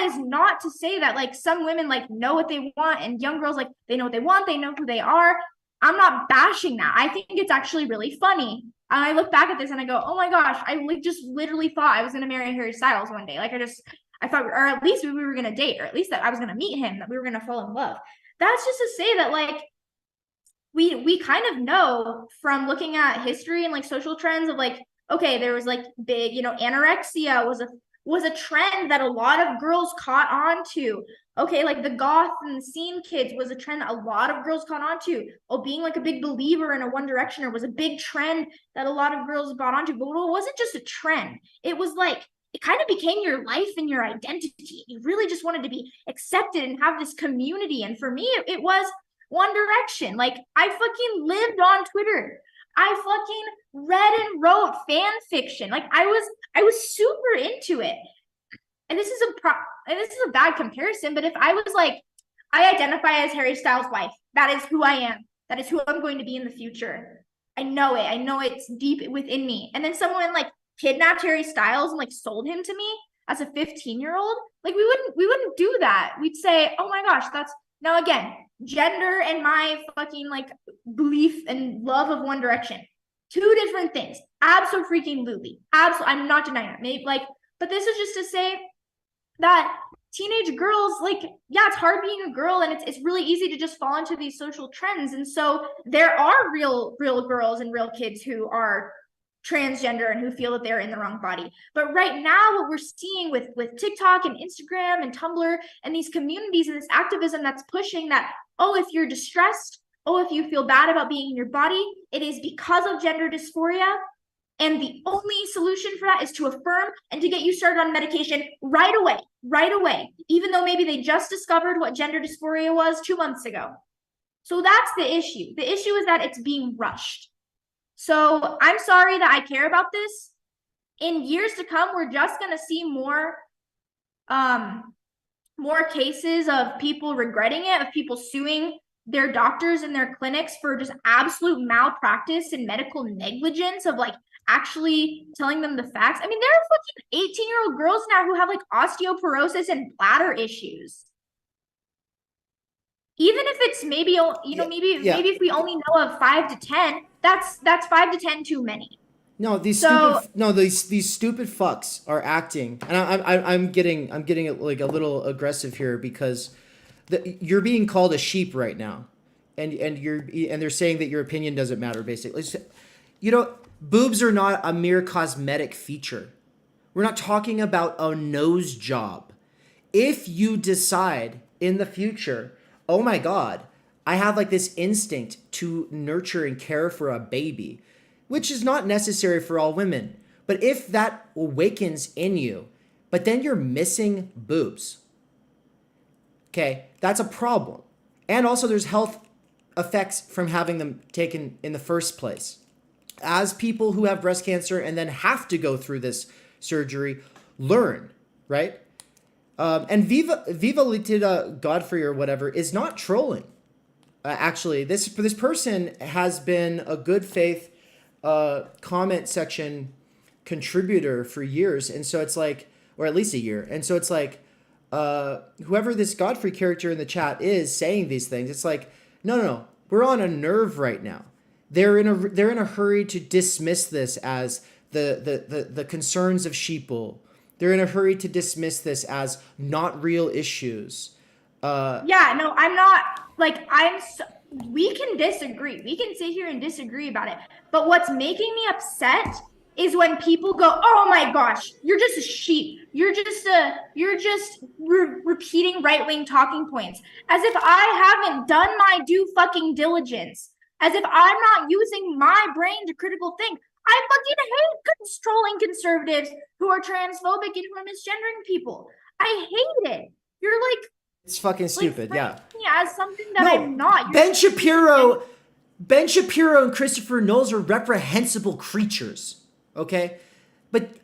is not to say that like some women like know what they want, and young girls like they know what they want, they know who they are. I'm not bashing that. I think it's actually really funny. And I look back at this and I go, oh my gosh, I just literally thought I was going to marry Harry Styles one day. Like I thought, or at least we were going to date, or at least that I was going to meet him, that we were going to fall in love. That's just to say that like we kind of know from looking at history and like social trends of like, okay, there was like big, anorexia was was a trend that a lot of girls caught on to. Okay, like the goth and the scene kids was a trend that a lot of girls caught on to. Oh, being like a big believer in a One Directioner was a big trend that a lot of girls bought onto. But it wasn't just a trend. It was like, it kind of became your life and your identity. You really just wanted to be accepted and have this community. And for me, it was One Direction. Like, I fucking lived on Twitter. I fucking read and wrote fan fiction. Like, I was super into it. And this is a bad comparison, but if I was like, I identify as Harry Styles' wife, that is who I am. That is who I'm going to be in the future. I know it. I know it's deep within me. And then someone like kidnapped Harry Styles and like sold him to me as a 15-year-old. Like we wouldn't do that. We'd say, oh my gosh, that's now again, gender and my fucking like belief and love of One Direction. Two different things. Absolutely. I'm not denying that. Maybe like, but this is just to say that teenage girls, like, yeah, it's hard being a girl, and it's really easy to just fall into these social trends. And so there are real girls and real kids who are transgender and who feel that they're in the wrong body. But right now, what we're seeing with TikTok and Instagram and Tumblr and these communities and this activism that's pushing that, oh, if you're distressed, oh, if you feel bad about being in your body, it is because of gender dysphoria. And the only solution for that is to affirm and to get you started on medication right away, even though maybe they just discovered what gender dysphoria was 2 months ago. So that's the issue. The issue is that it's being rushed. So I'm sorry that I care about this. In years to come, we're just going to see more cases of people regretting it, of people suing their doctors and their clinics for just absolute malpractice and medical negligence of like actually telling them the facts. I mean, there are fucking 18-year-old girls now who have like osteoporosis and bladder issues. Even if it's maybe, maybe if we only know of 5 to 10, that's 5 to 10 too many. No, these stupid fucks are acting, and I'm getting like a little aggressive here because you're being called a sheep right now, and they're saying that your opinion doesn't matter. Basically, boobs are not a mere cosmetic feature. We're not talking about a nose job. If you decide in the future, oh my God, I have like this instinct to nurture and care for a baby, which is not necessary for all women. But if that awakens in you, but then you're missing boobs, okay, that's a problem. And also there's health effects from having them taken in the first place. As people who have breast cancer and then have to go through this surgery learn, right? And Viva Latida Godfrey or whatever is not trolling. Actually, this person has been a good faith comment section contributor for years, and so it's like, or at least a year, and so it's like, whoever this Godfrey character in the chat is saying these things, it's like, no, we're on a nerve right now. They're in a hurry to dismiss this as the concerns of sheeple. They're in a hurry to dismiss this as not real issues. Yeah, no, I'm not like we can disagree. We can sit here and disagree about it. But what's making me upset is when people go, "Oh my gosh, you're just a sheep. You're just repeating right-wing talking points," as if I haven't done my due fucking diligence. As if I'm not using my brain to critical think. I fucking hate trolling conservatives who are transphobic and who are misgendering people. I hate it. You're like, it's fucking stupid, like, yeah. As something that I'm not. Ben Shapiro and Christopher Knowles are reprehensible creatures, okay? But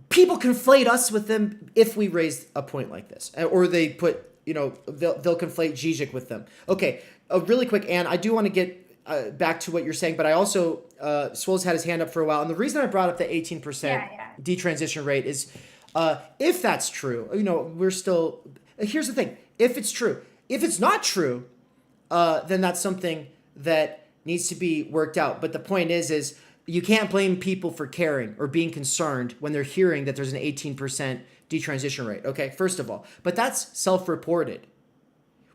people conflate us with them if we raise a point like this, or they put, they'll conflate Žižek with them. Okay. Really quick, Anne, I do want to get back to what you're saying, but I also, Swol's had his hand up for a while, and the reason I brought up the 18% detransition rate is, if that's true, we're still, here's the thing, if it's true. If it's not true, then that's something that needs to be worked out. But the point is you can't blame people for caring or being concerned when they're hearing that there's an 18% detransition rate, okay, first of all. But that's self-reported,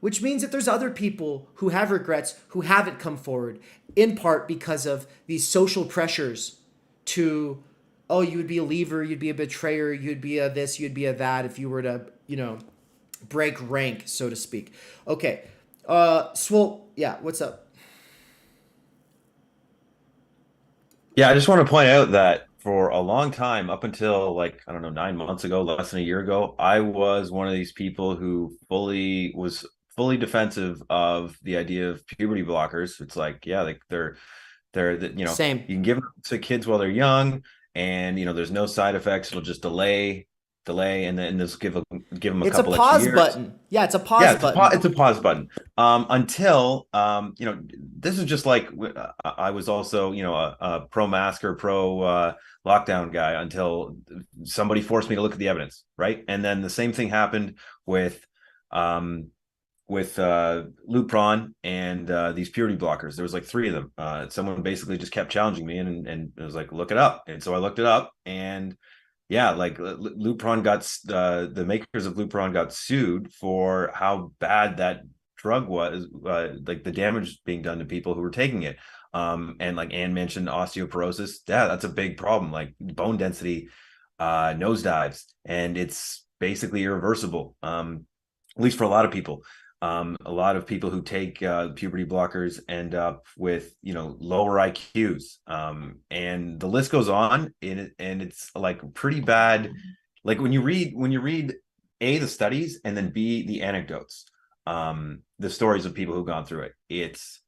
which means that there's other people who have regrets who haven't come forward, in part because of these social pressures to oh, you would be a leaver, you'd be a betrayer, you'd be a this, you'd be a that if you were to, break rank, so to speak. Okay. Swol, yeah, what's up? Yeah, I just want to point out that for a long time, up until like, I don't know, 9 months ago, less than a year ago, I was one of these people who was fully defensive of the idea of puberty blockers. It's like, yeah, like Same. you can give them to kids while they're young, and there's no side effects. It'll just delay, and then just give them a It's a couple pause extra years. button. Yeah, it's a pause button. It's a pause button. Until this is just like I was also a pro mask or pro lockdown guy until somebody forced me to look at the evidence, right? And then the same thing happened with Lupron and these purity blockers. There was like 3 of them. Someone basically just kept challenging me, and it was like, look it up. And so I looked it up, and yeah, like Lupron the makers of Lupron got sued for how bad that drug was, like the damage being done to people who were taking it. And like Anne mentioned, osteoporosis. Yeah, that's a big problem. Like bone density nosedives, and it's basically irreversible. At least for a lot of people. A lot of people who take puberty blockers end up with lower IQs, and the list goes on. And it's like pretty bad. Like when you read A, the studies, and then B, the anecdotes, the stories of people who've gone through it. It's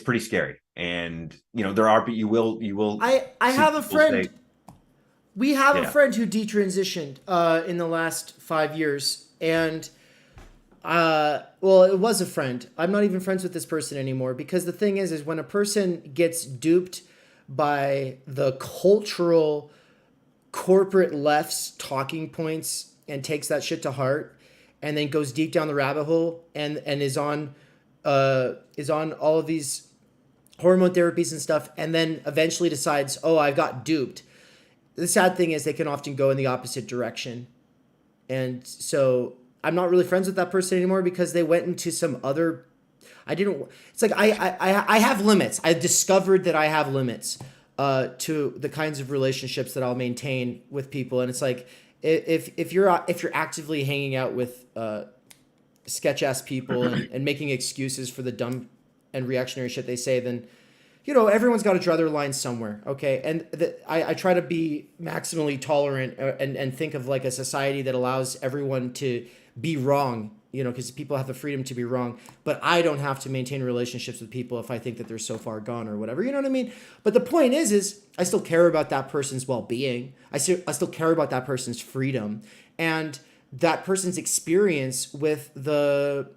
pretty scary. And there are, but you will. I have a friend. Say, we have a friend who detransitioned in the last 5 years, and well, it was a friend. I'm not even friends with this person anymore, because the thing is when a person gets duped by the cultural corporate left's talking points and takes that shit to heart, and then goes deep down the rabbit hole and is on all of these hormone therapies and stuff, and then eventually decides, oh, I got duped. The sad thing is they can often go in the opposite direction. And so I'm not really friends with that person anymore, because they went into some other. It's like I have limits. I've discovered that I have limits to the kinds of relationships that I'll maintain with people, and it's like if you're actively hanging out with sketch ass people and making excuses for the dumb and reactionary shit they say, then everyone's got to draw their line somewhere, okay? And I try to be maximally tolerant and think of like a society that allows everyone to be wrong, because people have the freedom to be wrong. But I don't have to maintain relationships with people if I think that they're so far gone or whatever, you know what I mean? But the point is I still care about that person's well-being. I still care about that person's freedom and that person's experience with the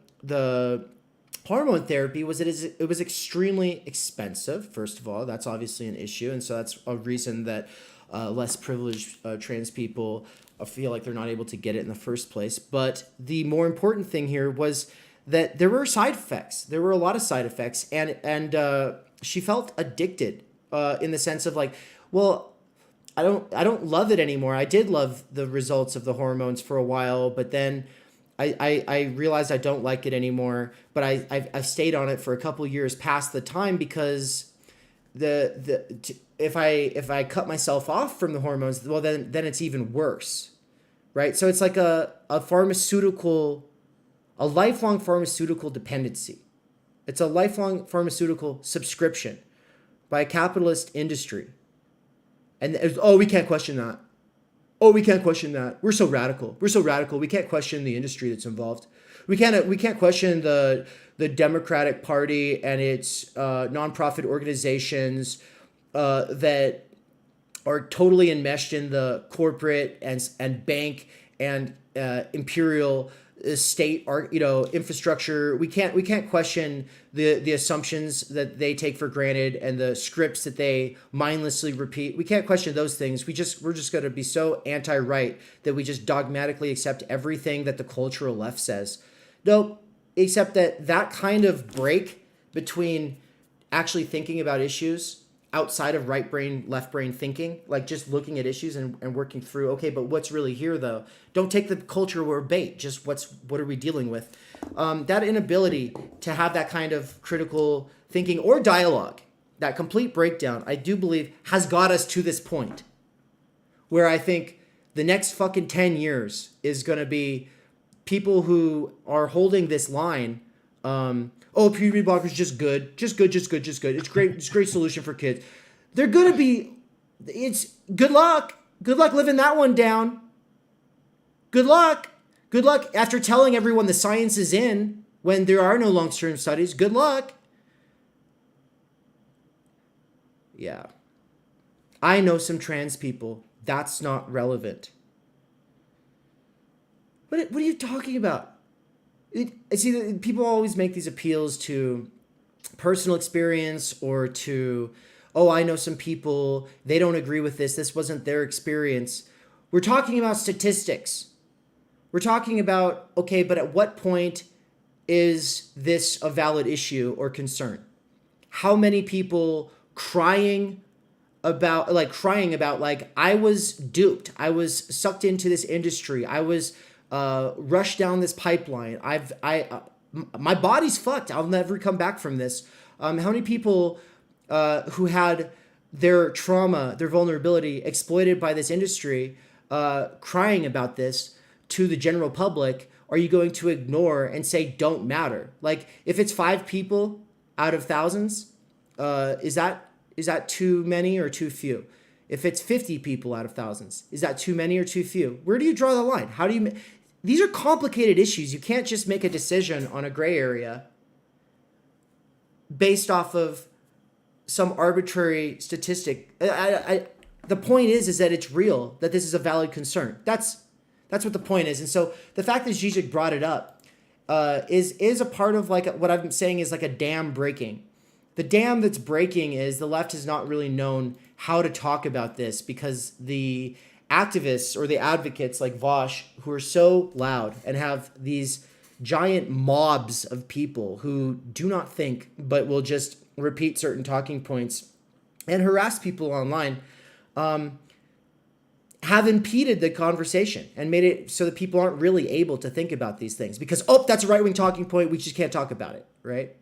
hormone therapy was it was extremely expensive. First of all, that's obviously an issue, and so that's a reason that less privileged trans people feel like they're not able to get it in the first place. But the more important thing here was that there were side effects. There were a lot of side effects, and she felt addicted in the sense of like, well, I don't love it anymore. I did love the results of the hormones for a while, but then I realized I don't like it anymore, but I've stayed on it for a couple years past the time, because if I cut myself off from the hormones, well then it's even worse, right? So it's like a lifelong pharmaceutical dependency. It's a lifelong pharmaceutical subscription by a capitalist industry, and we can't question that. Oh, we can't question that. We're so radical. We can't question the industry that's involved. We can't question the Democratic Party and its nonprofit organizations that are totally enmeshed in the corporate and bank and imperial state infrastructure. We can't question the assumptions that they take for granted and the scripts that they mindlessly repeat. We can't question those things. We're just going to be so anti-right that we just dogmatically accept everything that the cultural left says. No, except that kind of break between actually thinking about issues outside of right brain, left brain thinking, like just looking at issues and working through, okay, but what's really here though? Don't take the culture or bait, just what are we dealing with? That inability to have that kind of critical thinking or dialogue, that complete breakdown, I do believe, has got us to this point where I think the next fucking 10 years is going to be people who are holding this line. Puberty blockers just good. It's great. It's a great solution for kids. They're going to be, it's good luck. Good luck living that one down. Good luck. Good luck after telling everyone the science is in when there are no long-term studies. Good luck. Yeah. I know some trans people. That's not relevant. What are you talking about? See, people always make these appeals to personal experience or to, I know some people, they don't agree with this. This wasn't their experience. We're talking about statistics. We're talking about, okay, but at what point is this a valid issue or concern? How many people crying about, I was duped. I was sucked into this industry. I was rushed down this pipeline. My body's fucked. I'll never come back from this. How many people who had their trauma, their vulnerability exploited by this industry, crying about this to the general public, are you going to ignore and say don't matter? Like, if it's 5 people out of thousands, is that too many or too few? If it's 50 people out of thousands, is that too many or too few? Where do you draw the line? How do you? These are complicated issues. You can't just make a decision on a gray area based off of some arbitrary statistic. The point is that it's real, that this is a valid concern. That's what the point is. And so the fact that Žižek brought it up is a part of what I'm saying is like a dam breaking. The dam that's breaking is the left has not really known how to talk about this because the activists or the advocates like Vaush, who are so loud and have these giant mobs of people who do not think but will just repeat certain talking points and harass people online, have impeded the conversation and made it so that people aren't really able to think about these things because, that's a right-wing talking point. We just can't talk about it, right?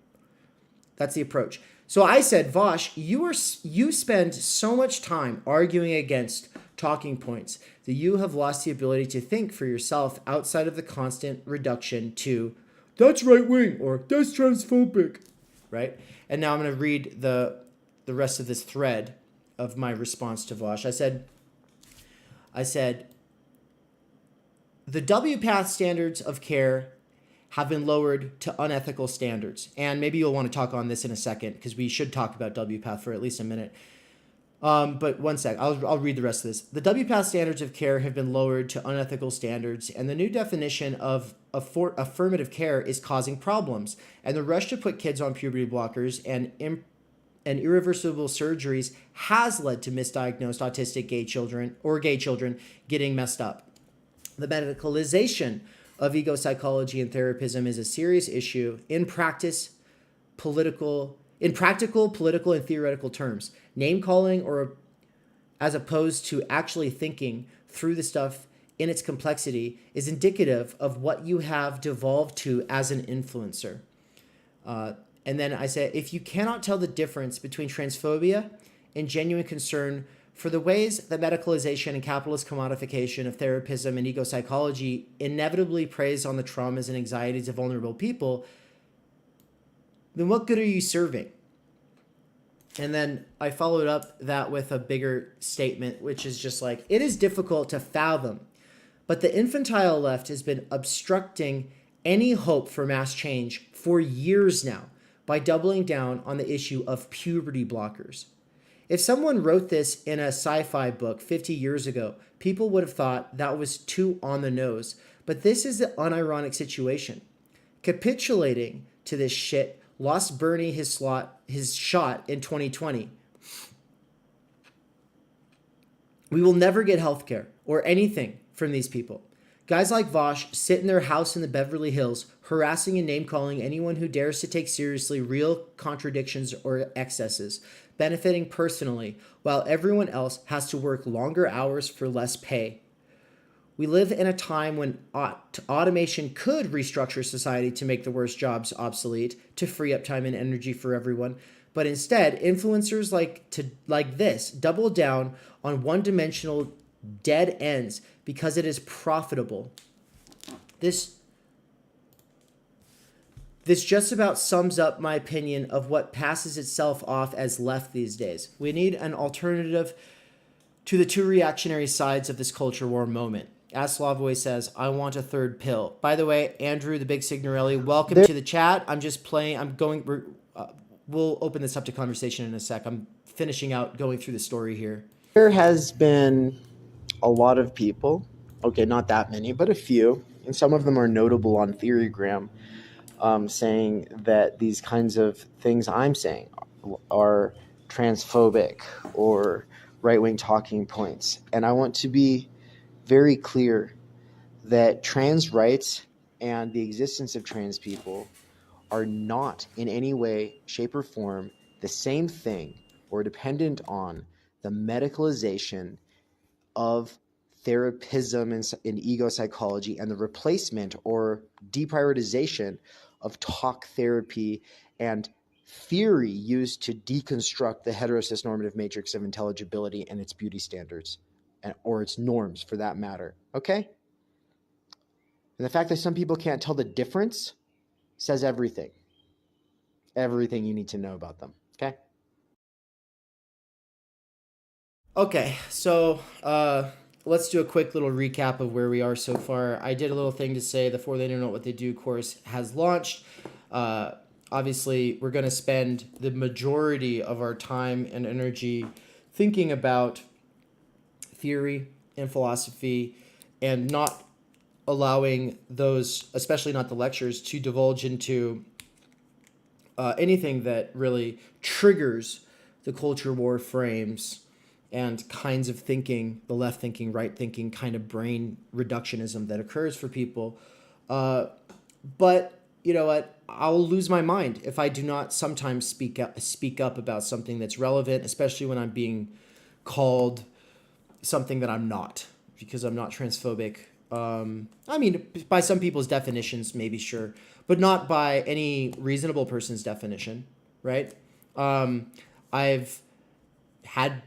That's the approach. So I said, Vaush, you spend so much time arguing against talking points that you have lost the ability to think for yourself outside of the constant reduction to that's right-wing or that's transphobic, right? And now I'm going to read the rest of this thread of my response to Vaush. I said, the WPATH standards of care have been lowered to unethical standards. And maybe you'll want to talk on this in a second because we should talk about WPATH for at least a minute. But one sec, I'll read the rest of this. The WPATH standards of care have been lowered to unethical standards, and the new definition of affirmative care is causing problems. And the rush to put kids on puberty blockers and irreversible surgeries has led to misdiagnosed autistic gay children getting messed up. The medicalization of ego psychology and therapism is a serious issue in practical, political, and theoretical terms. Name calling or as opposed to actually thinking through the stuff in its complexity is indicative of what you have devolved to as an influencer. And then I said, if you cannot tell the difference between transphobia and genuine concern for the ways that medicalization and capitalist commodification of therapism and ego psychology inevitably preys on the traumas and anxieties of vulnerable people, then what good are you serving? And then I followed up that with a bigger statement, which is just like, it is difficult to fathom, but the infantile left has been obstructing any hope for mass change for years now by doubling down on the issue of puberty blockers. If someone wrote this in a sci-fi book 50 years ago, people would have thought that was too on the nose. But this is the unironic situation. Capitulating to this shit lost Bernie his shot in 2020. We will never get healthcare or anything from these people. Guys like Vaush sit in their house in the Beverly Hills, harassing and name-calling anyone who dares to take seriously real contradictions or excesses, benefiting personally, while everyone else has to work longer hours for less pay. We live in a time when automation could restructure society to make the worst jobs obsolete, to free up time and energy for everyone. But instead, influencers like this double down on one-dimensional dead ends because it is profitable. This just about sums up my opinion of what passes itself off as left these days. We need an alternative to the two reactionary sides of this culture war moment. As Slavoy says, I want a third pill. By the way, Andrew, the big Signorelli, welcome to the chat. I'm just playing. We'll open this up to conversation in a sec. I'm finishing out going through the story here. There has been a lot of people, okay, not that many, but a few, and some of them are notable on Theorygram, saying that these kinds of things I'm saying are transphobic or right-wing talking points. And I want to be very clear that trans rights and the existence of trans people are not in any way, shape, or form the same thing or dependent on the medicalization of therapism in ego psychology and the replacement or deprioritization of talk therapy and theory used to deconstruct the heterosis normative matrix of intelligibility and its beauty standards, or its norms for that matter. Okay? And the fact that some people can't tell the difference says everything. Everything you need to know about them. Okay? Okay, so let's do a quick little recap of where we are so far. I did a little thing to say the For They Don't Know What They Do course has launched. Obviously, we're going to spend the majority of our time and energy thinking about theory and philosophy and not allowing those, especially not the lectures, to divulge into anything that really triggers the culture war frames and kinds of thinking, the left thinking, right thinking kind of brain reductionism that occurs for people. But you know what? I'll lose my mind if I do not sometimes speak up about something that's relevant, especially when I'm being called something that I'm not, because I'm not transphobic. I mean, by some people's definitions, maybe, sure, but not by any reasonable person's definition, right? I've had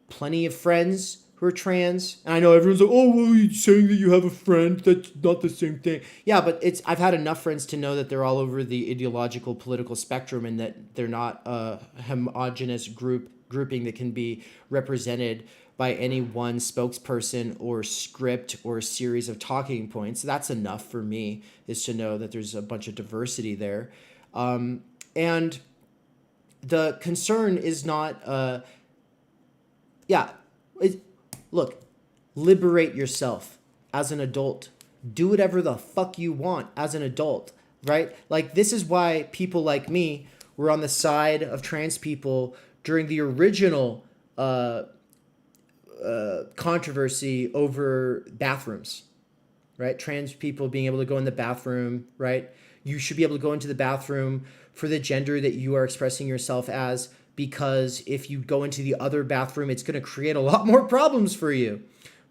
plenty of friends who are trans, and I know everyone's like, oh, well, you're saying that you have a friend, that's not the same thing. Yeah, but I've had enough friends to know that they're all over the ideological political spectrum and that they're not a homogenous grouping that can be represented by any one spokesperson or script or series of talking points. That's enough for me, is to know that there's a bunch of diversity there. And the concern is not, look, liberate yourself as an adult. Do whatever the fuck you want as an adult, right? Like, this is why people like me were on the side of trans people during the original controversy over bathrooms, right? Trans people being able to go in the bathroom, right? You should be able to go into the bathroom for the gender that you are expressing yourself as, because if you go into the other bathroom, it's going to create a lot more problems for you,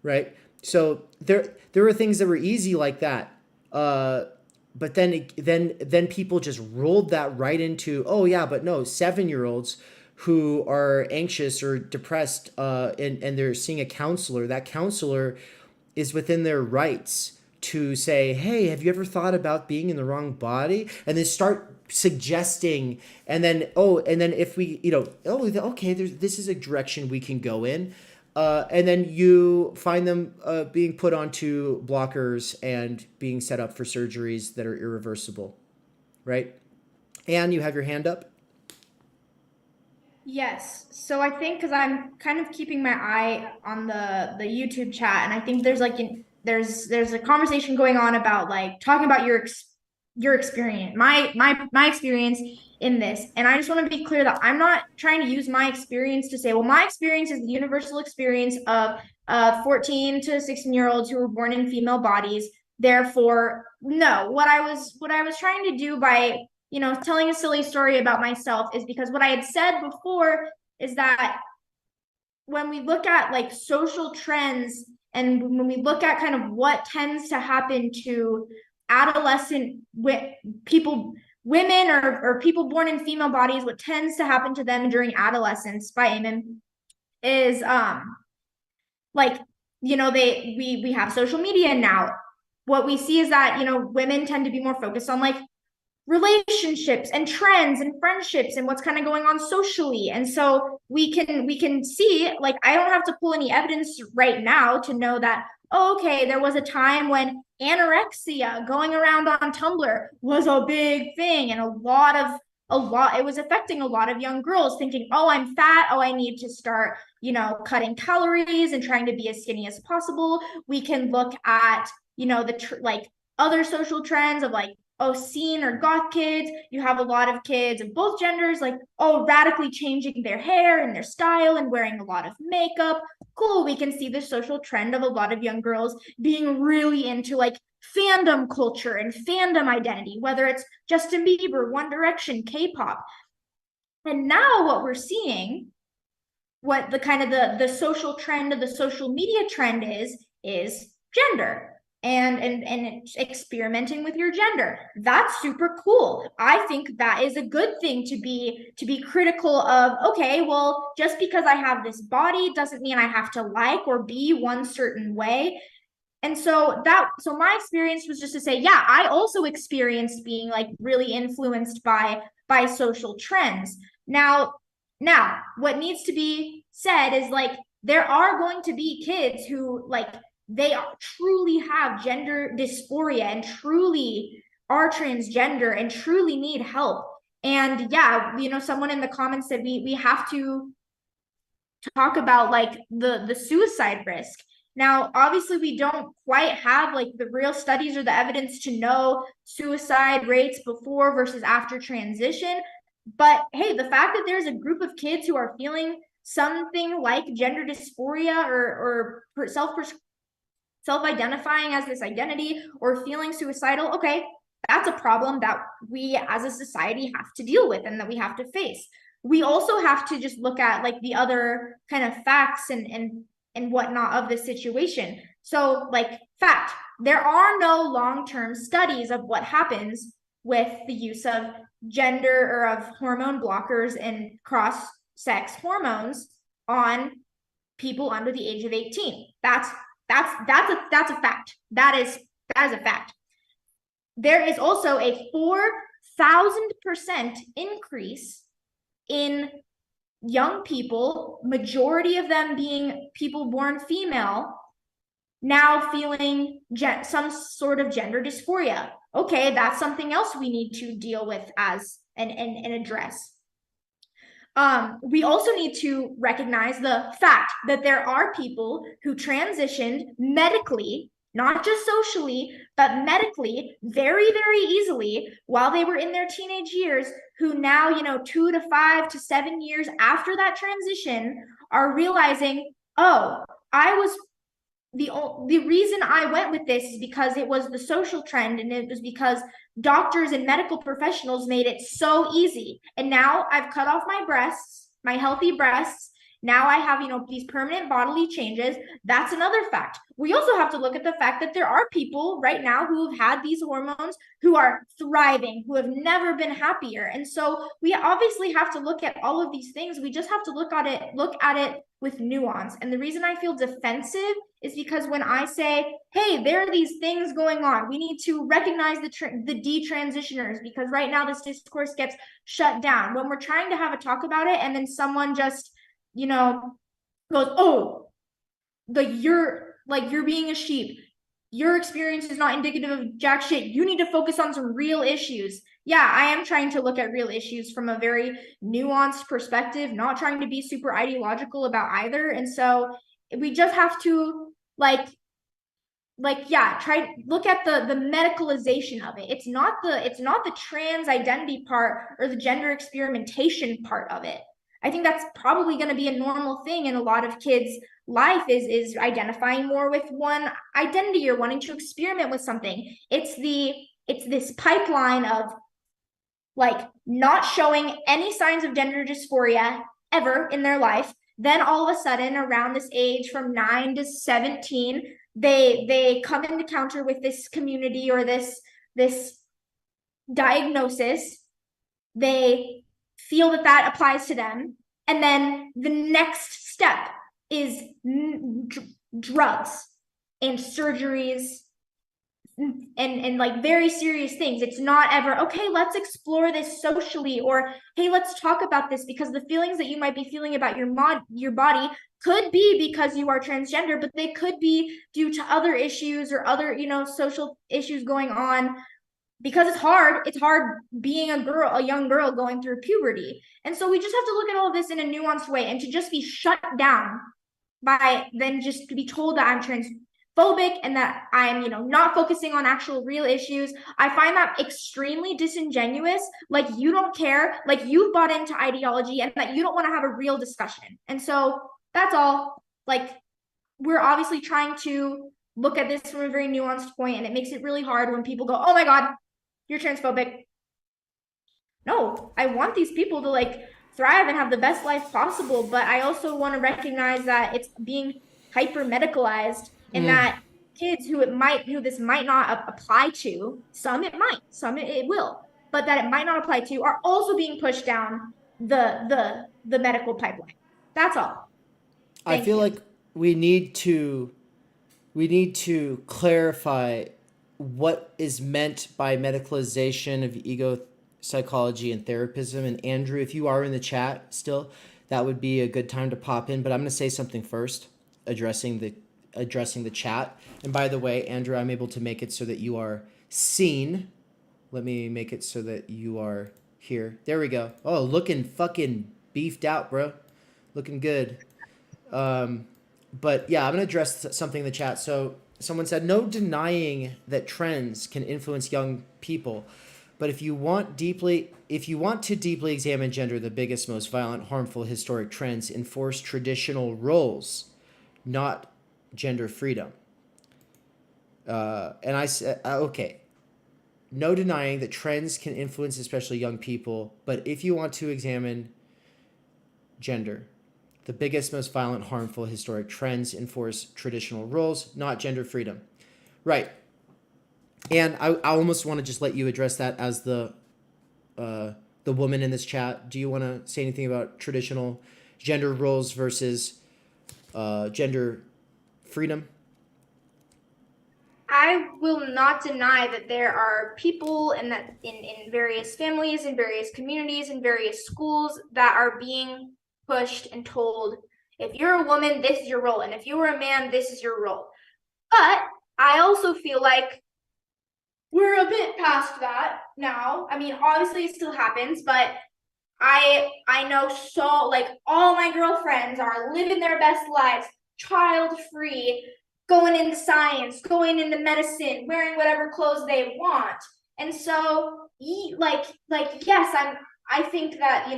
right? So there were things that were easy like that. But then people just rolled that right into, oh yeah, but no, 7-year-olds who are anxious or depressed and they're seeing a counselor, that counselor is within their rights to say, hey, have you ever thought about being in the wrong body? And then start suggesting, and then if we, okay, this is a direction we can go in. And then you find them being put onto blockers and being set up for surgeries that are irreversible, right? And you have your hand up. Yes. So I think, because I'm kind of keeping my eye on the YouTube chat, and I think there's there's a conversation going on about like talking about your experience, my experience in this. And I just want to be clear that I'm not trying to use my experience to say, well, my experience is the universal experience of 14 to 16-year-olds who were born in female bodies. Therefore, no, what I was trying to do by, telling a silly story about myself is because what I had said before is that when we look at like social trends and when we look at kind of what tends to happen to adolescent people women or people born in female bodies, what tends to happen to them during adolescence by Eamon is like, you know, we have social media now. What we see is that, you know, women tend to be more focused on like relationships and trends and friendships and what's kind of going on socially. And so we can see, like, I don't have to pull any evidence right now to know that, oh, okay, there was a time when anorexia going around on Tumblr was a big thing, and it was affecting a lot of young girls thinking, oh, I'm fat, oh, I need to start, you know, cutting calories and trying to be as skinny as possible. We can look at, you know, like other social trends of like, oh, scene or goth kids. You have a lot of kids of both genders, like, oh, radically changing their hair and their style and wearing a lot of makeup. Cool. We can see the social trend of a lot of young girls being really into like fandom culture and fandom identity, whether it's Justin Bieber, One Direction, K-pop. And now what we're seeing, what the kind of the social trend of the social media trend is gender. And experimenting with your gender. That's super cool. I think that is a good thing to be critical of. Okay, well, just because I have this body doesn't mean I have to like or be one certain way. And so my experience was just to say, yeah, I also experienced being like really influenced by social trends. Now what needs to be said is like, there are going to be kids who like, they truly have gender dysphoria and truly are transgender and truly need help. And yeah, you know, someone in the comments said we have to talk about like the suicide risk. Now, obviously, we don't quite have like the real studies or the evidence to know suicide rates before versus after transition. But hey, the fact that there's a group of kids who are feeling something like gender dysphoria or self-identifying as this identity or feeling suicidal, okay, that's a problem that we as a society have to deal with and that we have to face. We also have to just look at like the other kind of facts and whatnot of the situation. So like, fact, there are no long-term studies of what happens with the use of gender or of hormone blockers and cross-sex hormones on people under the age of 18. That's a fact. That is a fact. There is also a 4,000% increase in young people, majority of them being people born female, now feeling some sort of gender dysphoria. Okay, that's something else we need to deal with as and address. We also need to recognize the fact that there are people who transitioned medically, not just socially, but medically very, very easily while they were in their teenage years, who now, you know, 2 to 5 to 7 years after that transition are realizing, oh, I was the reason I went with this is because it was the social trend, and it was because doctors and medical professionals made it so easy. And now I've cut off my breasts, my healthy breasts. Now I have, you know, these permanent bodily changes. That's another fact. We also have to look at the fact that there are people right now who have had these hormones who are thriving, who have never been happier. And so we obviously have to look at all of these things. We just have to look at it with nuance. And the reason I feel defensive is because when I say, hey, there are these things going on, we need to recognize the detransitioners, because right now this discourse gets shut down. When we're trying to have a talk about it and then someone just, you know, goes, oh, you're being a sheep. Your experience is not indicative of jack shit. You need to focus on some real issues. Yeah, I am trying to look at real issues from a very nuanced perspective, not trying to be super ideological about either. And so we just have to look at the medicalization of it. It's not the trans identity part or the gender experimentation part of it. I think that's probably going to be a normal thing in a lot of kids' life is identifying more with one identity or wanting to experiment with something. It's this pipeline of like not showing any signs of gender dysphoria ever in their life. Then all of a sudden, around this age from 9 to 17, they come into encounter with this community or this diagnosis, they feel that that applies to them, and then the next step is drugs and surgeries and like very serious things. It's not ever, okay, let's explore this socially, or hey, let's talk about this, because the feelings that you might be feeling about your body could be because you are transgender, but they could be due to other issues or other, social issues going on, because it's hard being a young girl going through puberty. And so we just have to look at all of this in a nuanced way, and to just be shut down by then just to be told that I'm transphobic and that I'm, not focusing on actual real issues. I find that extremely disingenuous. Like, you don't care, like you've bought into ideology, and that you don't want to have a real discussion. And so that's all. Like, we're obviously trying to look at this from a very nuanced point, and it makes it really hard when people go, oh my God, you're transphobic. No, I want these people to like thrive and have the best life possible, but I also want to recognize that it's being hyper medicalized, and that kids who this might not apply to, some it might, some it will, but that it might not apply to, are also being pushed down the medical pipeline. That's all. I feel like we need to clarify what is meant by medicalization of ego psychology and therapism. And Andrew, if you are in the chat still, that would be a good time to pop in. But I'm going to say something first, addressing the chat. And by the way, Andrew, I'm able to make it so that you are seen. Let me make it so that you are here. There we go. Oh, looking fucking beefed out, bro. Looking good. But yeah, I'm going to address something in the chat. So someone said, no denying that trends can influence young people. But if you want to deeply examine gender, the biggest, most violent, harmful historic trends enforce traditional roles, not gender freedom. And I said, okay, no denying that trends can influence especially young people. But if you want to examine gender, the biggest, most violent, harmful, historic trends enforce traditional roles, not gender freedom. Right. And I almost want to just let you address that as the woman in this chat. Do you want to say anything about traditional gender roles versus gender freedom? I will not deny that there are people in various families, in various communities, in various schools that are being pushed and told, if you're a woman, this is your role, and if you were a man, this is your role. But I also feel like we're a bit past that now. I mean, obviously it still happens, but I know, so like all my girlfriends are living their best lives, child-free, going into science, going into medicine, wearing whatever clothes they want. And so like yes, I think that,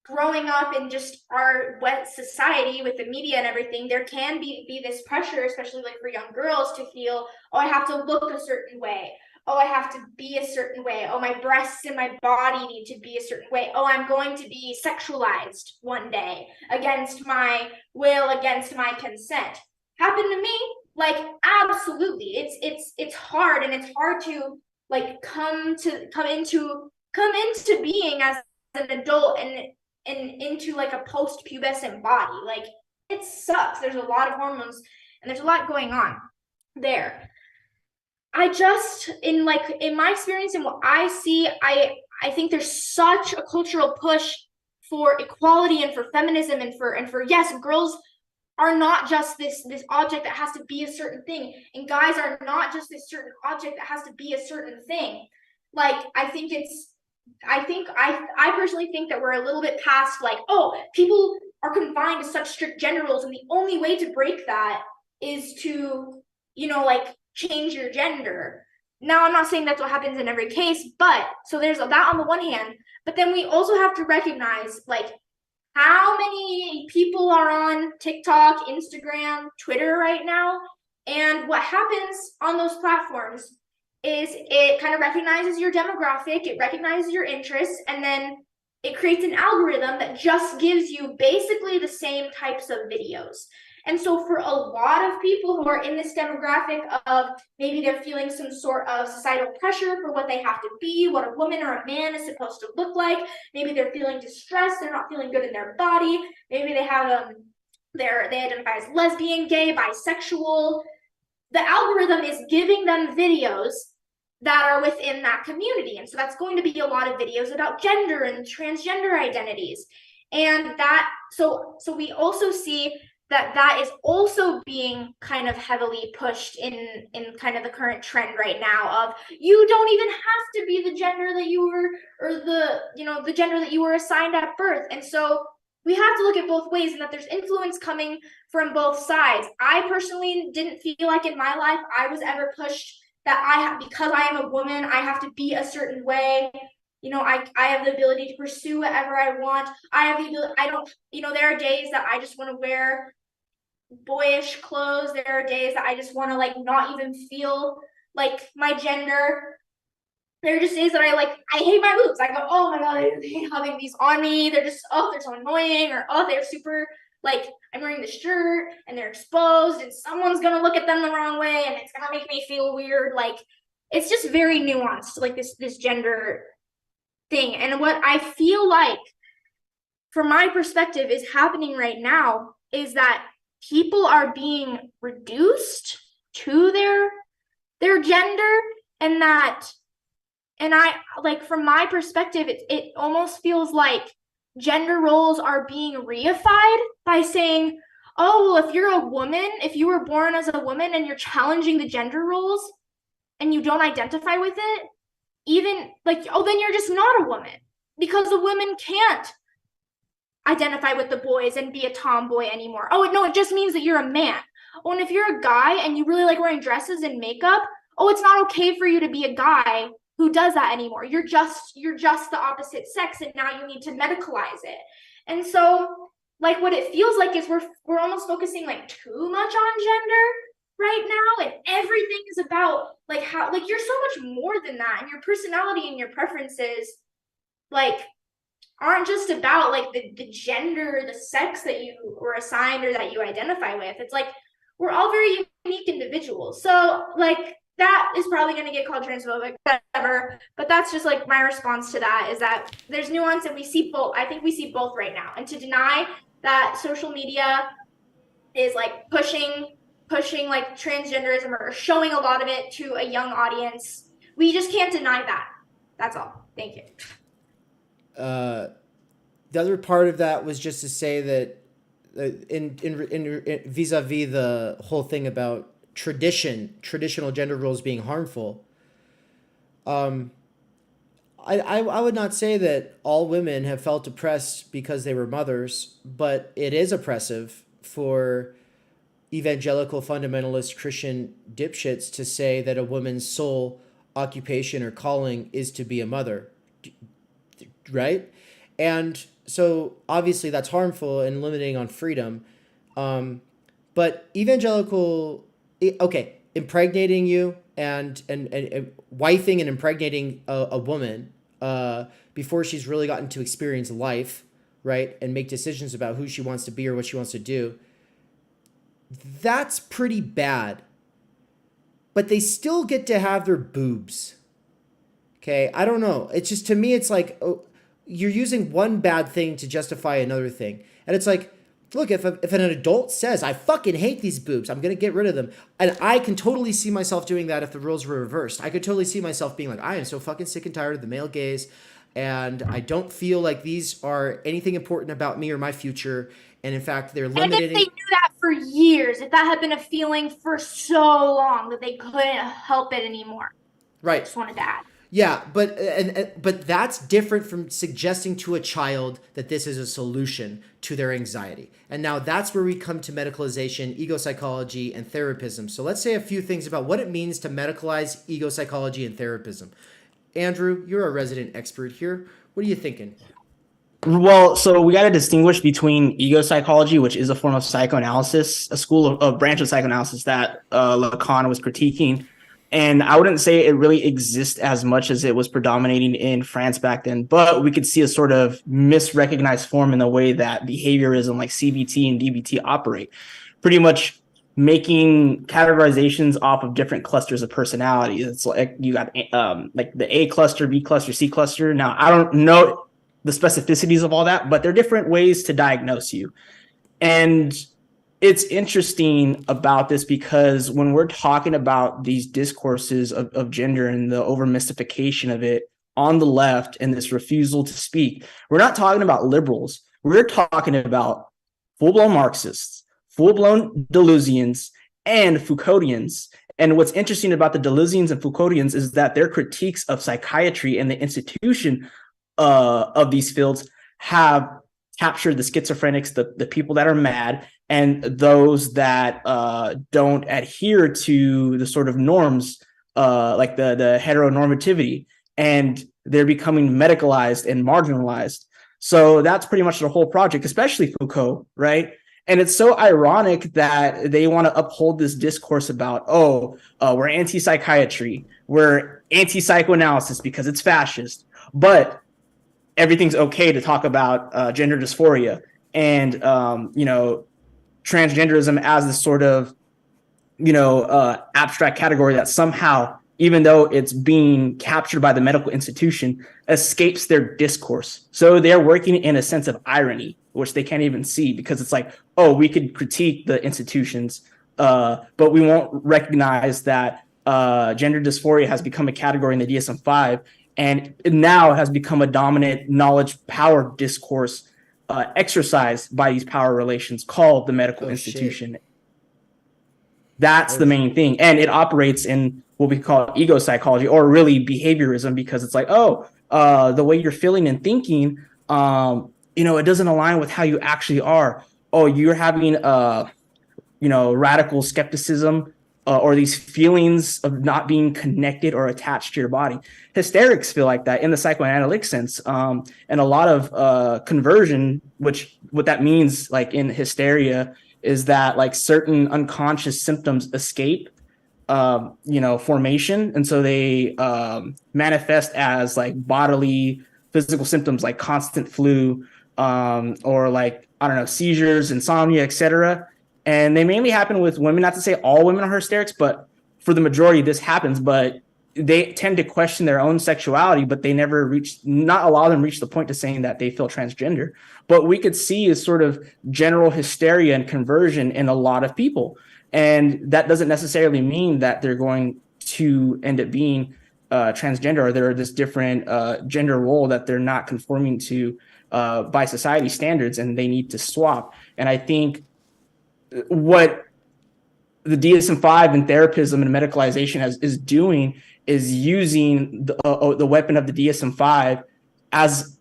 growing up in just our wet society with the media and everything, there can be this pressure, especially like for young girls, to feel, oh, I have to look a certain way. Oh, I have to be a certain way. Oh, my breasts and my body need to be a certain way. Oh, I'm going to be sexualized one day against my will, against my consent. Happened to me? Like, absolutely. It's hard, and it's hard to like come into being as an adult and into like a post-pubescent body. Like, it sucks. There's a lot of hormones and there's a lot going on there. I just, in my experience and what I see, I think there's such a cultural push for equality and for feminism and for yes, girls are not just this object that has to be a certain thing, and guys are not just this certain object that has to be a certain thing. Like, I personally think that we're a little bit past like, oh, people are confined to such strict gender roles, and the only way to break that is to, like, change your gender. Now, I'm not saying that's what happens in every case, but so there's that on the one hand, but then we also have to recognize, like, how many people are on TikTok, Instagram, Twitter right now, and what happens on those platforms is it kind of recognizes your demographic, it recognizes your interests, and then it creates an algorithm that just gives you basically the same types of videos. And so for a lot of people who are in this demographic of maybe they're feeling some sort of societal pressure for what they have to be, what a woman or a man is supposed to look like, maybe they're feeling distressed, they're not feeling good in their body, maybe they have they identify as lesbian, gay, bisexual. The algorithm is giving them videos that are within that community. And so that's going to be a lot of videos about gender and transgender identities. And that, so we also see that is also being kind of heavily pushed in kind of the current trend right now of, you don't even have to be the gender that you were, or the gender that you were assigned at birth. And so we have to look at both ways, and that there's influence coming from both sides. I personally didn't feel like in my life I was ever pushed that because I am a woman, I have to be a certain way. I have the ability to pursue whatever I want. I have the ability, there are days that I just want to wear boyish clothes. There are days that I just want to like not even feel like my gender. There are just days that I hate my boobs. I go, oh my God, I hate having these on me. They're just, they're so annoying, or they're super, like, I'm wearing the shirt and they're exposed and someone's gonna look at them the wrong way and it's gonna make me feel weird. Like, it's just very nuanced, like this gender thing. And what I feel like, from my perspective, is happening right now is that people are being reduced to their gender, and I, like, from my perspective, it almost feels like gender roles are being reified by saying, oh, well, if you're a woman, if you were born as a woman and you're challenging the gender roles and you don't identify with it, even like, oh, then you're just not a woman, because a woman can't identify with the boys and be a tomboy anymore. Oh, no, it just means that you're a man. Oh, and if you're a guy and you really like wearing dresses and makeup, oh, it's not okay for you to be a guy who does that anymore. You're just the opposite sex, and now you need to medicalize it. And so, like, what it feels like is we're almost focusing like too much on gender right now, and everything is about like how, like, you're so much more than that, and your personality and your preferences like aren't just about like the gender, the sex that you were assigned or that you identify with. It's like we're all very unique individuals. So like, that is probably going to get called transphobic, whatever. But that's just like my response to that, is that there's nuance, and we see both. I think we see both right now. And to deny that social media is like pushing like transgenderism or showing a lot of it to a young audience, we just can't deny that. That's all. Thank you. The other part of that was just to say that in vis-a-vis the whole thing about traditional gender roles being harmful, I would not say that all women have felt oppressed because they were mothers, but it is oppressive for evangelical fundamentalist Christian dipshits to say that a woman's sole occupation or calling is to be a mother, right? And so obviously that's harmful and limiting on freedom. But evangelical, okay, impregnating you and wifing and impregnating a woman before she's really gotten to experience life, right, and make decisions about who she wants to be or what she wants to do, that's pretty bad. But they still get to have their boobs. Okay, I don't know. It's just, to me, it's like, oh, you're using one bad thing to justify another thing. And it's like, look, if an adult says, I fucking hate these boobs, I'm going to get rid of them. And I can totally see myself doing that if the roles were reversed. I could totally see myself being like, I am so fucking sick and tired of the male gaze, and I don't feel like these are anything important about me or my future. And in fact, they're limited. And if they knew that for years, if that had been a feeling for so long that they couldn't help it anymore. Right. I just wanted to add. Yeah, but that's different from suggesting to a child that this is a solution to their anxiety. And now that's where we come to medicalization, ego psychology, and therapism. So let's say a few things about what it means to medicalize ego psychology and therapism. Andrew, you're a resident expert here. What are you thinking? Well, so we got to distinguish between ego psychology, which is a form of psychoanalysis, a branch of psychoanalysis that Lacan was critiquing. And I wouldn't say it really exists as much as it was predominating in France back then, but we could see a sort of misrecognized form in the way that behaviorism like CBT and DBT operate. pretty much making categorizations off of different clusters of personalities. It's like you got like the A cluster, B cluster, C cluster. Now, I don't know the specificities of all that, but there are different ways to diagnose you. And it's interesting about this because when we're talking about these discourses of gender and the over mystification of it on the left and this refusal to speak, we're not talking about liberals. We're talking about full-blown Marxists, full-blown Deleuzians, and Foucauldians. And what's interesting about the Deleuzians and Foucauldians is that their critiques of psychiatry and the institution of these fields have captured the schizophrenics, the people that are mad, and those that don't adhere to the sort of norms, like the heteronormativity, and they're becoming medicalized and marginalized. So that's pretty much the whole project, especially Foucault, right? And it's so ironic that they want to uphold this discourse about, we're anti-psychiatry, we're anti-psychoanalysis because it's fascist, but everything's okay to talk about gender dysphoria and, transgenderism as this sort of, abstract category that somehow, even though it's being captured by the medical institution, escapes their discourse. So they're working in a sense of irony, which they can't even see, because it's like, we could critique the institutions, but we won't recognize that gender dysphoria has become a category in the DSM-5, and it now has become a dominant knowledge power discourse exercised by these power relations called the medical institution. Shit. That's the main thing. And it operates in what we call ego psychology, or really behaviorism, because it's like, the way you're feeling and thinking, it doesn't align with how you actually are. You're having, radical skepticism or these feelings of not being connected or attached to your body. Hysterics feel like that in the psychoanalytic sense. And a lot of conversion, which what that means, like in hysteria, is that like certain unconscious symptoms escape formation, and so they manifest as like bodily physical symptoms like constant flu, or like, I don't know, seizures, insomnia, etc. And they mainly happen with women. Not to say all women are hysterics, but for the majority this happens. But they tend to question their own sexuality, but they never not a lot of them reach the point to saying that they feel transgender. But we could see a sort of general hysteria and conversion in a lot of people. And that doesn't necessarily mean that they're going to end up being transgender, or they're this different gender role that they're not conforming to by society standards, and they need to swap. And I think what the DSM-5 and therapism and medicalization is doing is using the weapon of the DSM-5 as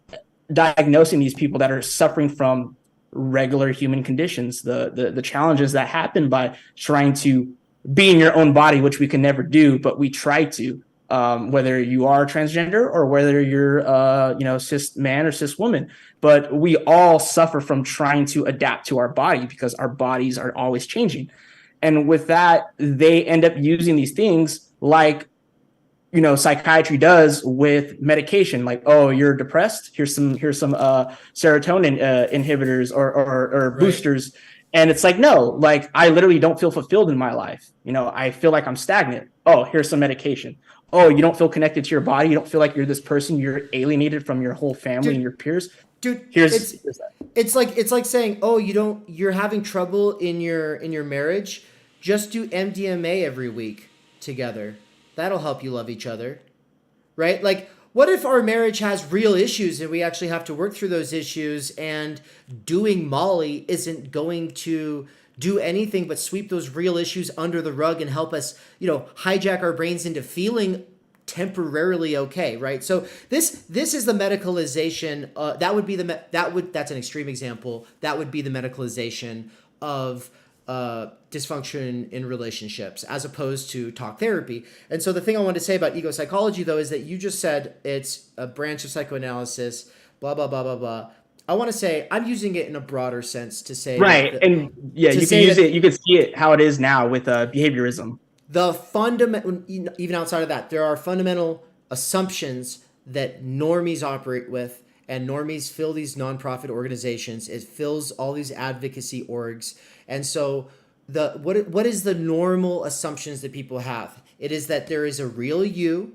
diagnosing these people that are suffering from regular human conditions, the challenges that happen by trying to be in your own body, which we can never do, but we try to, whether you are transgender or whether you're cis man or cis woman. But we all suffer from trying to adapt to our body because our bodies are always changing. And with that, they end up using these things like, psychiatry does with medication, like, you're depressed, here's some serotonin inhibitors or boosters. Right. And it's like, no, like, I literally don't feel fulfilled in my life. I feel like I'm stagnant. Here's some medication. You don't feel connected to your body. You don't feel like you're this person. You're alienated from your whole family and your peers. Dude, it's like saying, you're having trouble in your marriage. Just do MDMA every week together. That'll help you love each other, right? Like, what if our marriage has real issues and we actually have to work through those issues, and doing Molly isn't going to do anything but sweep those real issues under the rug and help us, hijack our brains into feeling temporarily okay, right? So this is the medicalization. That's an extreme example. That would be the medicalization of dysfunction in relationships, as opposed to talk therapy. And so the thing I wanted to say about ego psychology, though, is that you just said it's a branch of psychoanalysis, blah, blah, blah, blah, blah. I want to say I'm using it in a broader sense to say, right. And yeah, you can use it. You can see it how it is now with behaviorism. The fundamental, even outside of that, there are fundamental assumptions that normies operate with, and normies fill these nonprofit organizations. It fills all these advocacy orgs. And so what is the normal assumptions that people have? It is that there is a real you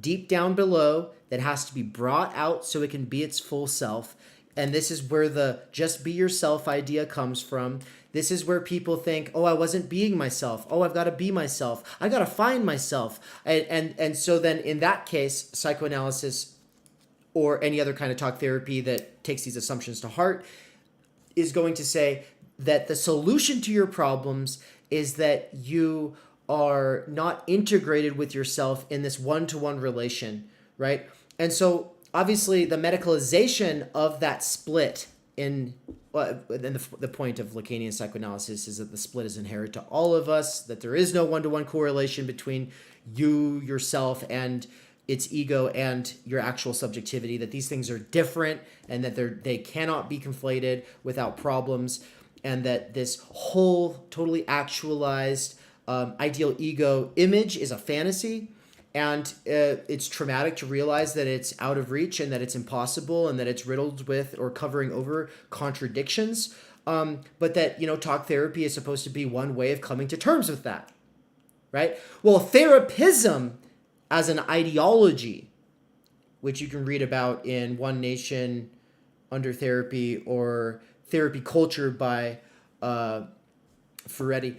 deep down below that has to be brought out so it can be its full self. And this is where the just be yourself idea comes from. This is where people think, oh, I wasn't being myself. Oh, I've got to be myself. I got to find myself. And so then in that case, psychoanalysis or any other kind of talk therapy that takes these assumptions to heart is going to say that the solution to your problems is that you are not integrated with yourself in this one-to-one relation, right? And so obviously the medicalization of that split in the point of Lacanian psychoanalysis is that the split is inherent to all of us, that there is no one-to-one correlation between you, yourself, and its ego and your actual subjectivity, that these things are different and that they cannot be conflated without problems, and that this whole totally actualized ideal ego image is a fantasy, and it's traumatic to realize that it's out of reach and that it's impossible and that it's riddled with or covering over contradictions, but that, talk therapy is supposed to be one way of coming to terms with that, right? Well, therapism as an ideology, which you can read about in One Nation Under Therapy or Therapy Culture by Frank Ferretti.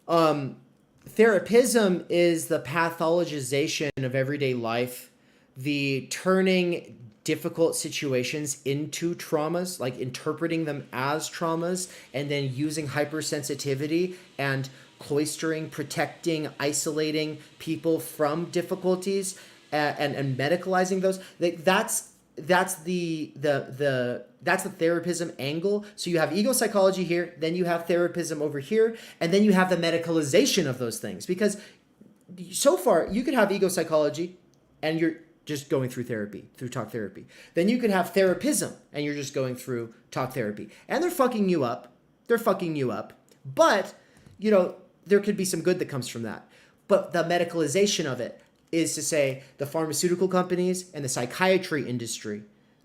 Therapism is the pathologization of everyday life, the turning difficult situations into traumas, like interpreting them as traumas, and then using hypersensitivity and cloistering, protecting, isolating people from difficulties, and medicalizing those. That's the therapism angle. So you have ego psychology here, then you have therapism over here, and then you have the medicalization of those things. Because so far you could have ego psychology and you're just going through therapy, through talk therapy. Then you could have therapism and you're just going through talk therapy. And they're fucking you up. But, there could be some good that comes from that. But the medicalization of it is to say the pharmaceutical companies and the psychiatry industry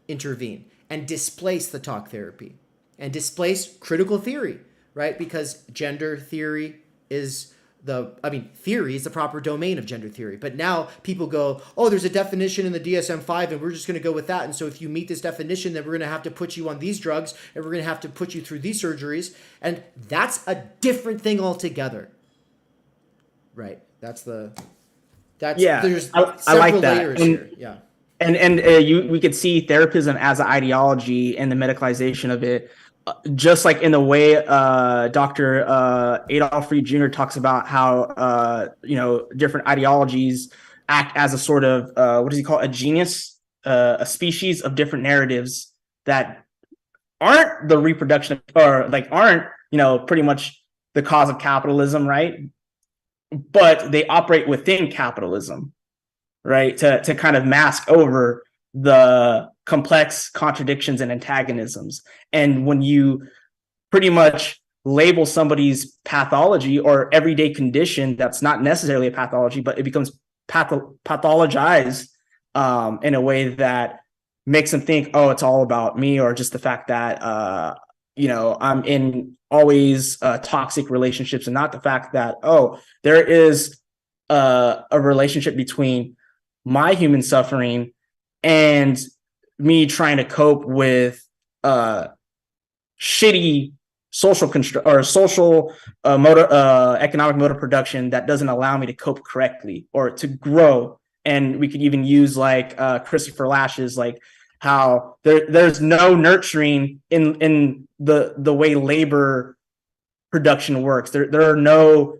intervene and displace the talk therapy and displace critical theory, right? Because gender theory is theory is the proper domain of gender theory. But now people go, oh, there's a definition in the DSM-5 and we're just going to go with that. And so if you meet this definition, then we're going to have to put you on these drugs and we're going to have to put you through these surgeries. And that's a different thing altogether, right? There's I like that. layers here. Yeah. And we could see therapism as an ideology and the medicalization of it, just like in the way Dr. Adolf Reed Jr. talks about how different ideologies act as a sort of what does he call it? A genius, a species of different narratives that aren't the reproduction or aren't pretty much the cause of capitalism, right? But they operate within capitalism, right? To kind of mask over the complex contradictions and antagonisms. And when you pretty much label somebody's pathology or everyday condition that's not necessarily a pathology, but it becomes pathologized in a way that makes them think, oh, it's all about me, or just the fact that I'm in always toxic relationships, and not the fact that, oh, there is a relationship between my human suffering and me trying to cope with shitty social economic mode of production that doesn't allow me to cope correctly or to grow. And we could even use Christopher Lash's how there's no nurturing in the way labor production works. There are no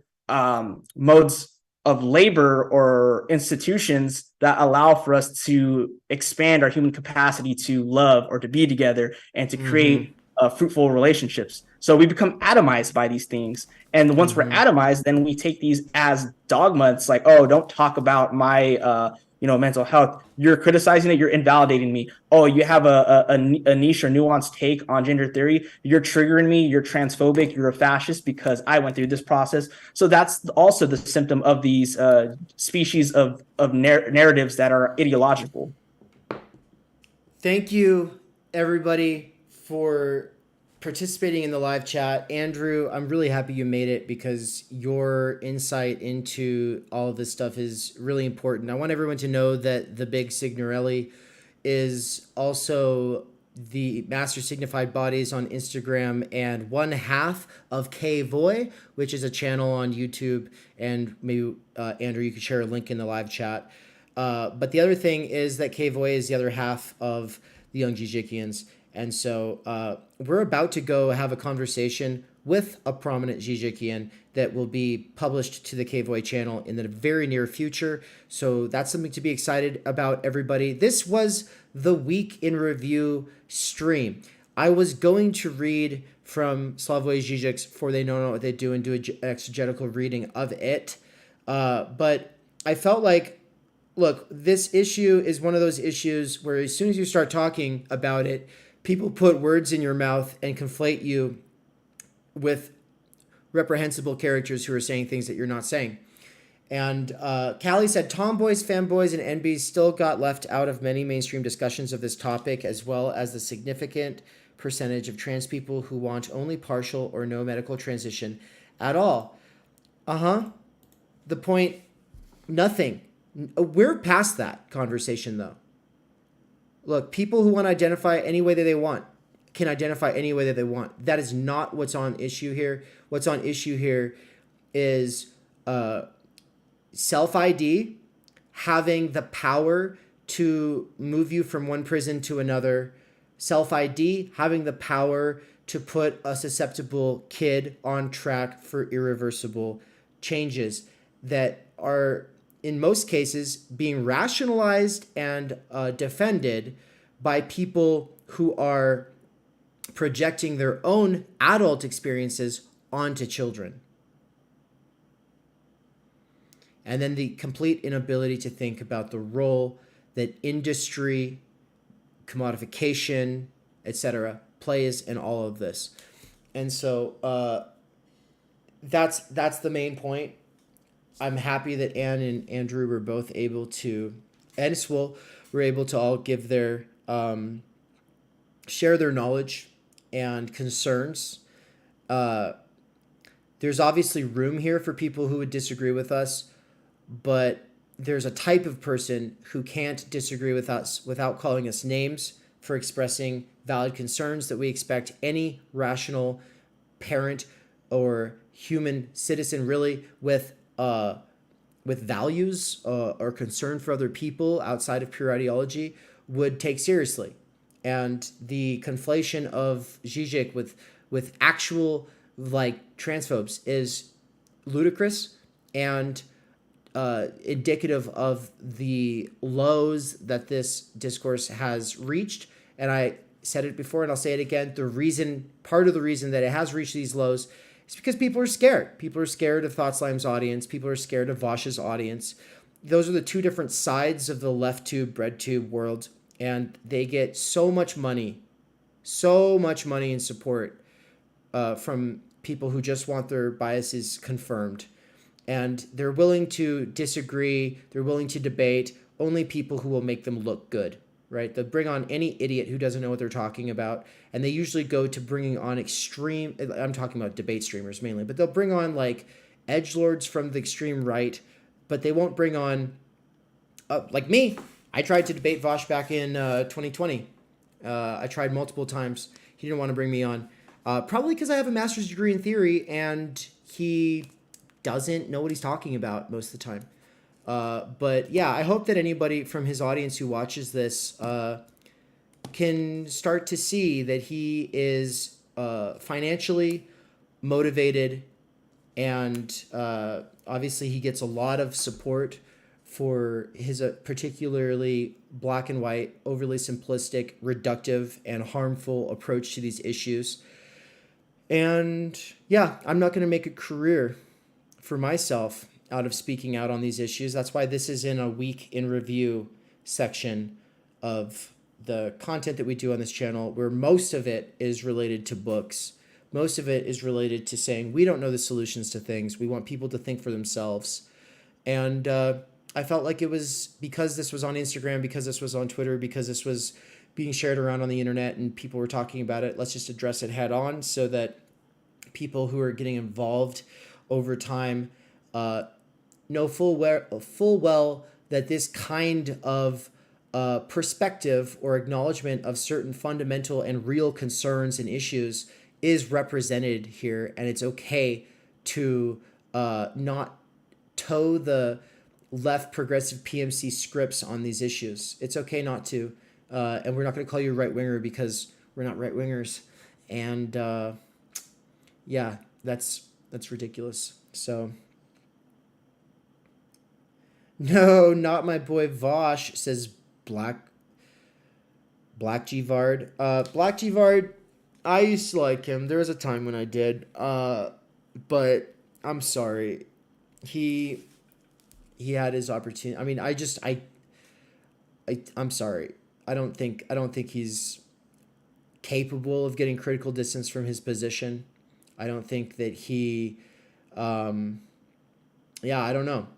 modes of labor or institutions that allow for us to expand our human capacity to love or to be together and to create fruitful relationships. So we become atomized by these things. And once we're atomized, then we take these as dogma. It's like, oh, don't talk about my mental health. You're criticizing it, you're invalidating me. Oh, you have a niche or nuanced take on gender theory. You're triggering me, you're transphobic, you're a fascist because I went through this process. So that's also the symptom of these species of narratives that are ideological. Thank you, everybody, for participating in the live chat. Andrew, I'm really happy you made it because your insight into all of this stuff is really important. I want everyone to know that the big Signorelli is also the Master Signified Bodies on Instagram and one half of KVoy, which is a channel on YouTube. And maybe, Andrew, you could share a link in the live chat. But the other thing is that KVoy is the other half of the Young Žižekians. And so we're about to go have a conversation with a prominent Žižekian that will be published to the KVoy channel in the very near future. So that's something to be excited about, everybody. This was the Week in Review stream. I was going to read from Slavoj Žižek's For They Know Not What They Do and do an exegetical reading of it. But I felt like, look, this issue is one of those issues where as soon as you start talking about it, people put words in your mouth and conflate you with reprehensible characters who are saying things that you're not saying. And Callie said, tomboys, fanboys, and NBs still got left out of many mainstream discussions of this topic, as well as the significant percentage of trans people who want only partial or no medical transition at all. The point, nothing. We're past that conversation, though. Look, people who want to identify any way that they want can identify any way that they want. That is not what's on issue here. What's on issue here is self-ID, having the power to move you from one prison to another, self-ID, having the power to put a susceptible kid on track for irreversible changes that are, in most cases, being rationalized and defended by people who are projecting their own adult experiences onto children. And then the complete inability to think about the role that industry, commodification, etc., plays in all of this. And so that's the main point. I'm happy that Anne and Andrew were both able to, and Swol were able to all give their, share their knowledge and concerns. There's obviously room here for people who would disagree with us, but there's a type of person who can't disagree with us without calling us names for expressing valid concerns that we expect any rational parent or human citizen really with values or concern for other people outside of pure ideology would take seriously. And the conflation of Žižek with actual transphobes is ludicrous and indicative of the lows that this discourse has reached. And I said it before and I'll say it again, part of the reason that it has reached these lows is because people are scared. People are scared of ThoughtSlime's audience. People are scared of Vaush's audience. Those are the two different sides of the left tube, bread tube world. And they get so much money in support from people who just want their biases confirmed. And they're willing to disagree. They're willing to debate. Only people who will make them look good, right? They'll bring on any idiot who doesn't know what they're talking about. And they usually go to bringing on extreme, I'm talking about debate streamers mainly, but they'll bring on edgelords from the extreme right, but they won't bring on, like me. I tried to debate Vaush back in 2020. I tried multiple times. He didn't want to bring me on. Probably because I have a master's degree in theory and he doesn't know what he's talking about most of the time. But yeah, I hope that anybody from his audience who watches this can start to see that he is financially motivated and obviously he gets a lot of support for his particularly black and white, overly simplistic, reductive, and harmful approach to these issues. And yeah, I'm not going to make a career for myself out of speaking out on these issues. That's why this is in a week in review section of the content that we do on this channel, where most of it is related to books. Most of it is related to saying we don't know the solutions to things. We want people to think for themselves. And I felt like it was because this was on Instagram, because this was on Twitter, because this was being shared around on the internet and people were talking about it. Let's just address it head on so that people who are getting involved over time know full well that this kind of perspective or acknowledgement of certain fundamental and real concerns and issues is represented here, and it's okay to not toe the left progressive PMC scripts on these issues. It's okay not to, and we're not going to call you right winger because we're not right wingers, and yeah, that's ridiculous. So. No, not my boy Vaush, says Black Gvard. Black Gvard, I used to like him. There was a time when I did. But I'm sorry. He had his opportunity. I mean, I'm sorry. I don't think he's capable of getting critical distance from his position. I don't think that he I don't know.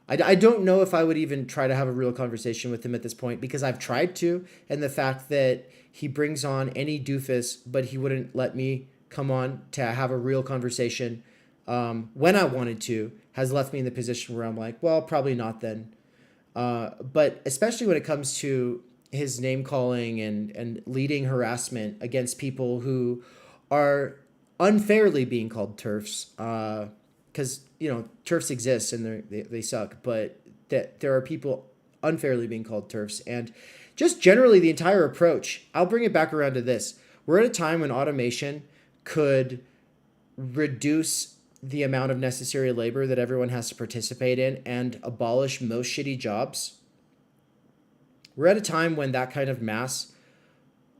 I don't know if I would even try to have a real conversation with him at this point because I've tried to, and the fact that he brings on any doofus, but he wouldn't let me come on to have a real conversation when I wanted to, has left me in the position where I'm like, well, probably not then. But especially when it comes to his name calling and leading harassment against people who are unfairly being called TERFs, because TERFs exist and they suck, but that there are people unfairly being called TERFs, and just generally the entire approach. I'll bring it back around to this. We're at a time when automation could reduce the amount of necessary labor that everyone has to participate in and abolish most shitty jobs. We're at a time when that kind of mass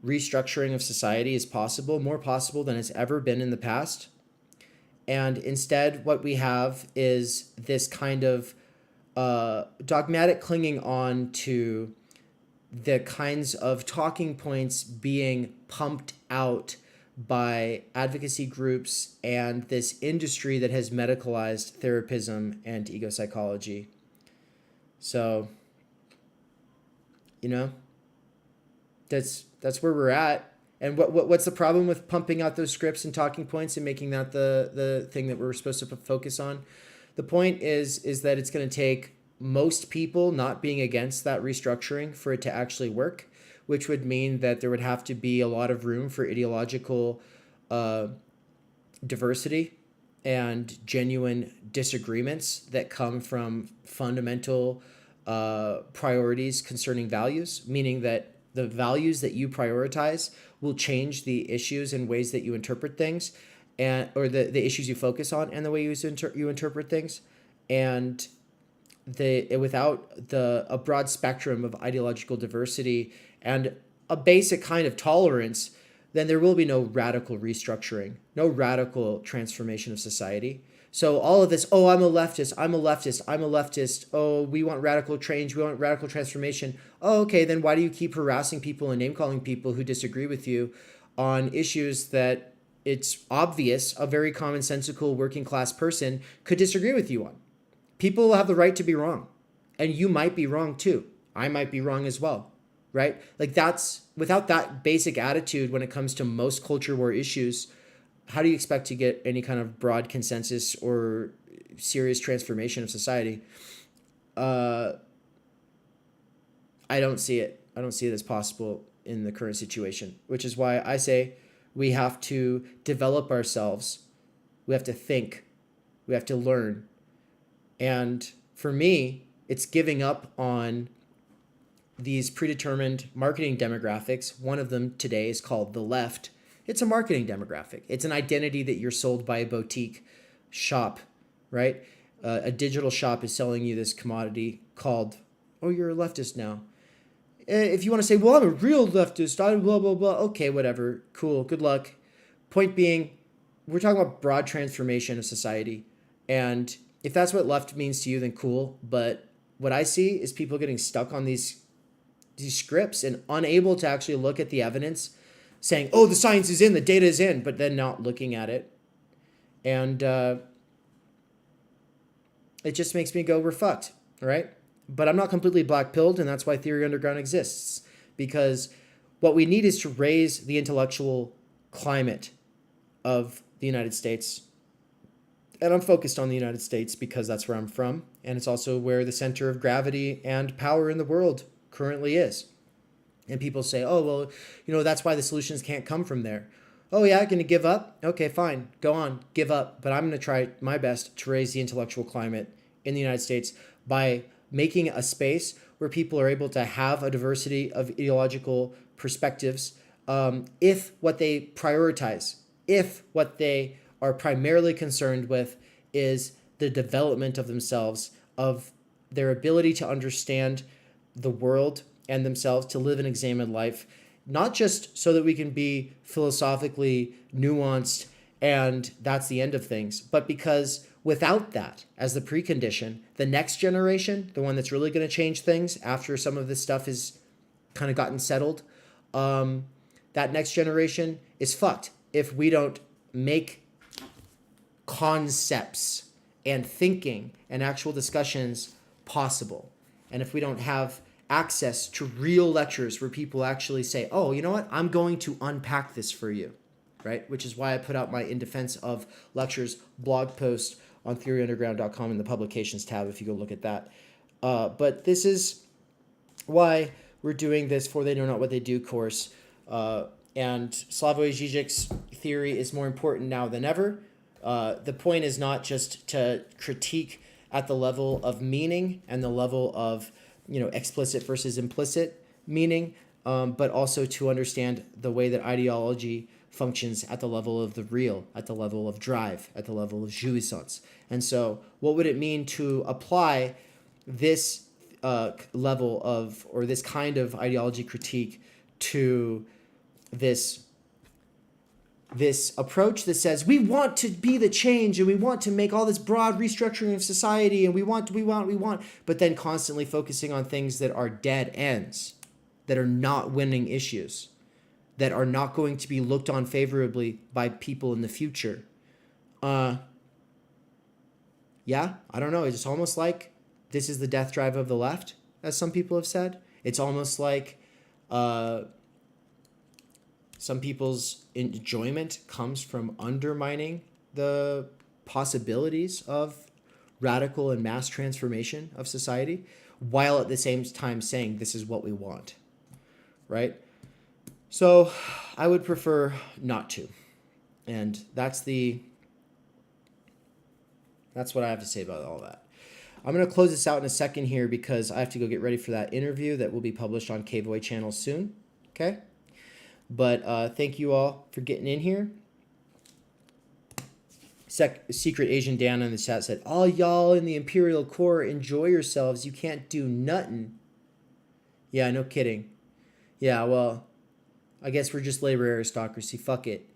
restructuring of society is possible, more possible than it's ever been in the past. And instead, what we have is this kind of dogmatic clinging on to the kinds of talking points being pumped out by advocacy groups and this industry that has medicalized therapism and ego psychology. So, that's where we're at. And what's the problem with pumping out those scripts and talking points and making that the thing that we're supposed to focus on? The point is that it's going to take most people not being against that restructuring for it to actually work, which would mean that there would have to be a lot of room for ideological diversity and genuine disagreements that come from fundamental priorities concerning values, meaning that the values that you prioritize will change the issues and ways that you interpret things, or the issues you focus on and the way you interpret things. And without a broad spectrum of ideological diversity and a basic kind of tolerance, then there will be no radical restructuring, no radical transformation of society. So all of this, oh, I'm a leftist, oh, we want radical change, we want radical transformation. Oh, okay, then why do you keep harassing people and name-calling people who disagree with you on issues that it's obvious a very commonsensical working-class person could disagree with you on? People have the right to be wrong, and you might be wrong too. I might be wrong as well, right? Like without that basic attitude when it comes to most culture war issues, how do you expect to get any kind of broad consensus or serious transformation of society? I don't see it. I don't see it as possible in the current situation, which is why I say we have to develop ourselves. We have to think. We have to learn. And for me, it's giving up on these predetermined marketing demographics. One of them today is called the left. It's a marketing demographic. It's an identity that you're sold by a boutique shop, right? A digital shop is selling you this commodity called, oh, you're a leftist now. If you want to say, well, I'm a real leftist, I'm blah, blah, blah. Okay, whatever. Cool. Good luck. Point being, we're talking about broad transformation of society. And if that's what left means to you, then cool. But what I see is people getting stuck on these scripts and unable to actually look at the evidence, saying, oh, the science is in, the data is in, but then not looking at it. And it just makes me go, we're fucked, right? But I'm not completely black-pilled, and that's why Theory Underground exists. because what we need is to raise the intellectual climate of the United States. And I'm focused on the United States because that's where I'm from, and it's also where the center of gravity and power in the world currently is. And people say, oh, well, that's why the solutions can't come from there. Oh, yeah, going to give up? Okay, fine. Go on, give up. But I'm going to try my best to raise the intellectual climate in the United States by making a space where people are able to have a diversity of ideological perspectives. If what they prioritize, if what they are primarily concerned with is the development of themselves, of their ability to understand the world and themselves, to live an examined life, not just so that we can be philosophically nuanced and that's the end of things, but because without that as the precondition, the next generation, the one that's really going to change things after some of this stuff is kind of gotten settled, that next generation is fucked if we don't make concepts and thinking and actual discussions possible. And if we don't have access to real lectures where people actually say, oh, you know what, I'm going to unpack this for you, right? Which is why I put out my In Defense of Lectures blog post on theoryunderground.com in the publications tab if you go look at that. But this is why we're doing this For They Know Not What They Do course. And Slavoj Žižek's theory is more important now than ever. The point is not just to critique at the level of meaning and the level of explicit versus implicit meaning, but also to understand the way that ideology functions at the level of the real, at the level of drive, at the level of jouissance. And so what would it mean to apply this level of, or this kind of ideology critique to this approach that says we want to be the change and we want to make all this broad restructuring of society and we want, but then constantly focusing on things that are dead ends, that are not winning issues, that are not going to be looked on favorably by people in the future. Yeah, I don't know. It's almost like this is the death drive of the left, as some people have said. It's almost like some people's enjoyment comes from undermining the possibilities of radical and mass transformation of society, while at the same time saying this is what we want, right? So I would prefer not to. And that's what I have to say about all that. I'm going to close this out in a second here because I have to go get ready for that interview that will be published on KVOY channel soon, okay? But thank you all for getting in here. Secret Asian Dan in the chat said, all y'all in the Imperial Corps, enjoy yourselves. You can't do nothing. Yeah, no kidding. Yeah, well, I guess we're just labor aristocracy. Fuck it.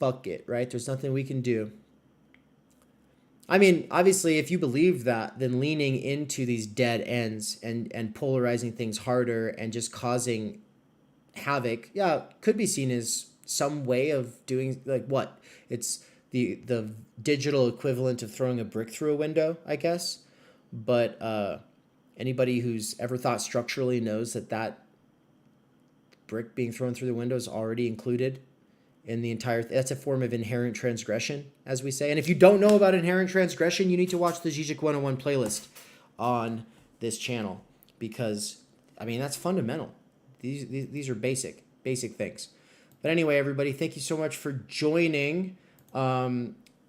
Fuck it, right? There's nothing we can do. I mean, obviously, if you believe that, then leaning into these dead ends and polarizing things harder and just causing havoc, yeah, could be seen as some way of doing, like, what? It's the digital equivalent of throwing a brick through a window, I guess. But anybody who's ever thought structurally knows that brick being thrown through the window is already included in the entire that's a form of inherent transgression, as we say. And if you don't know about inherent transgression, you need to watch the Žižek 101 playlist on this channel, because I mean that's fundamental. These are basic things. But anyway, everybody, thank you so much for joining.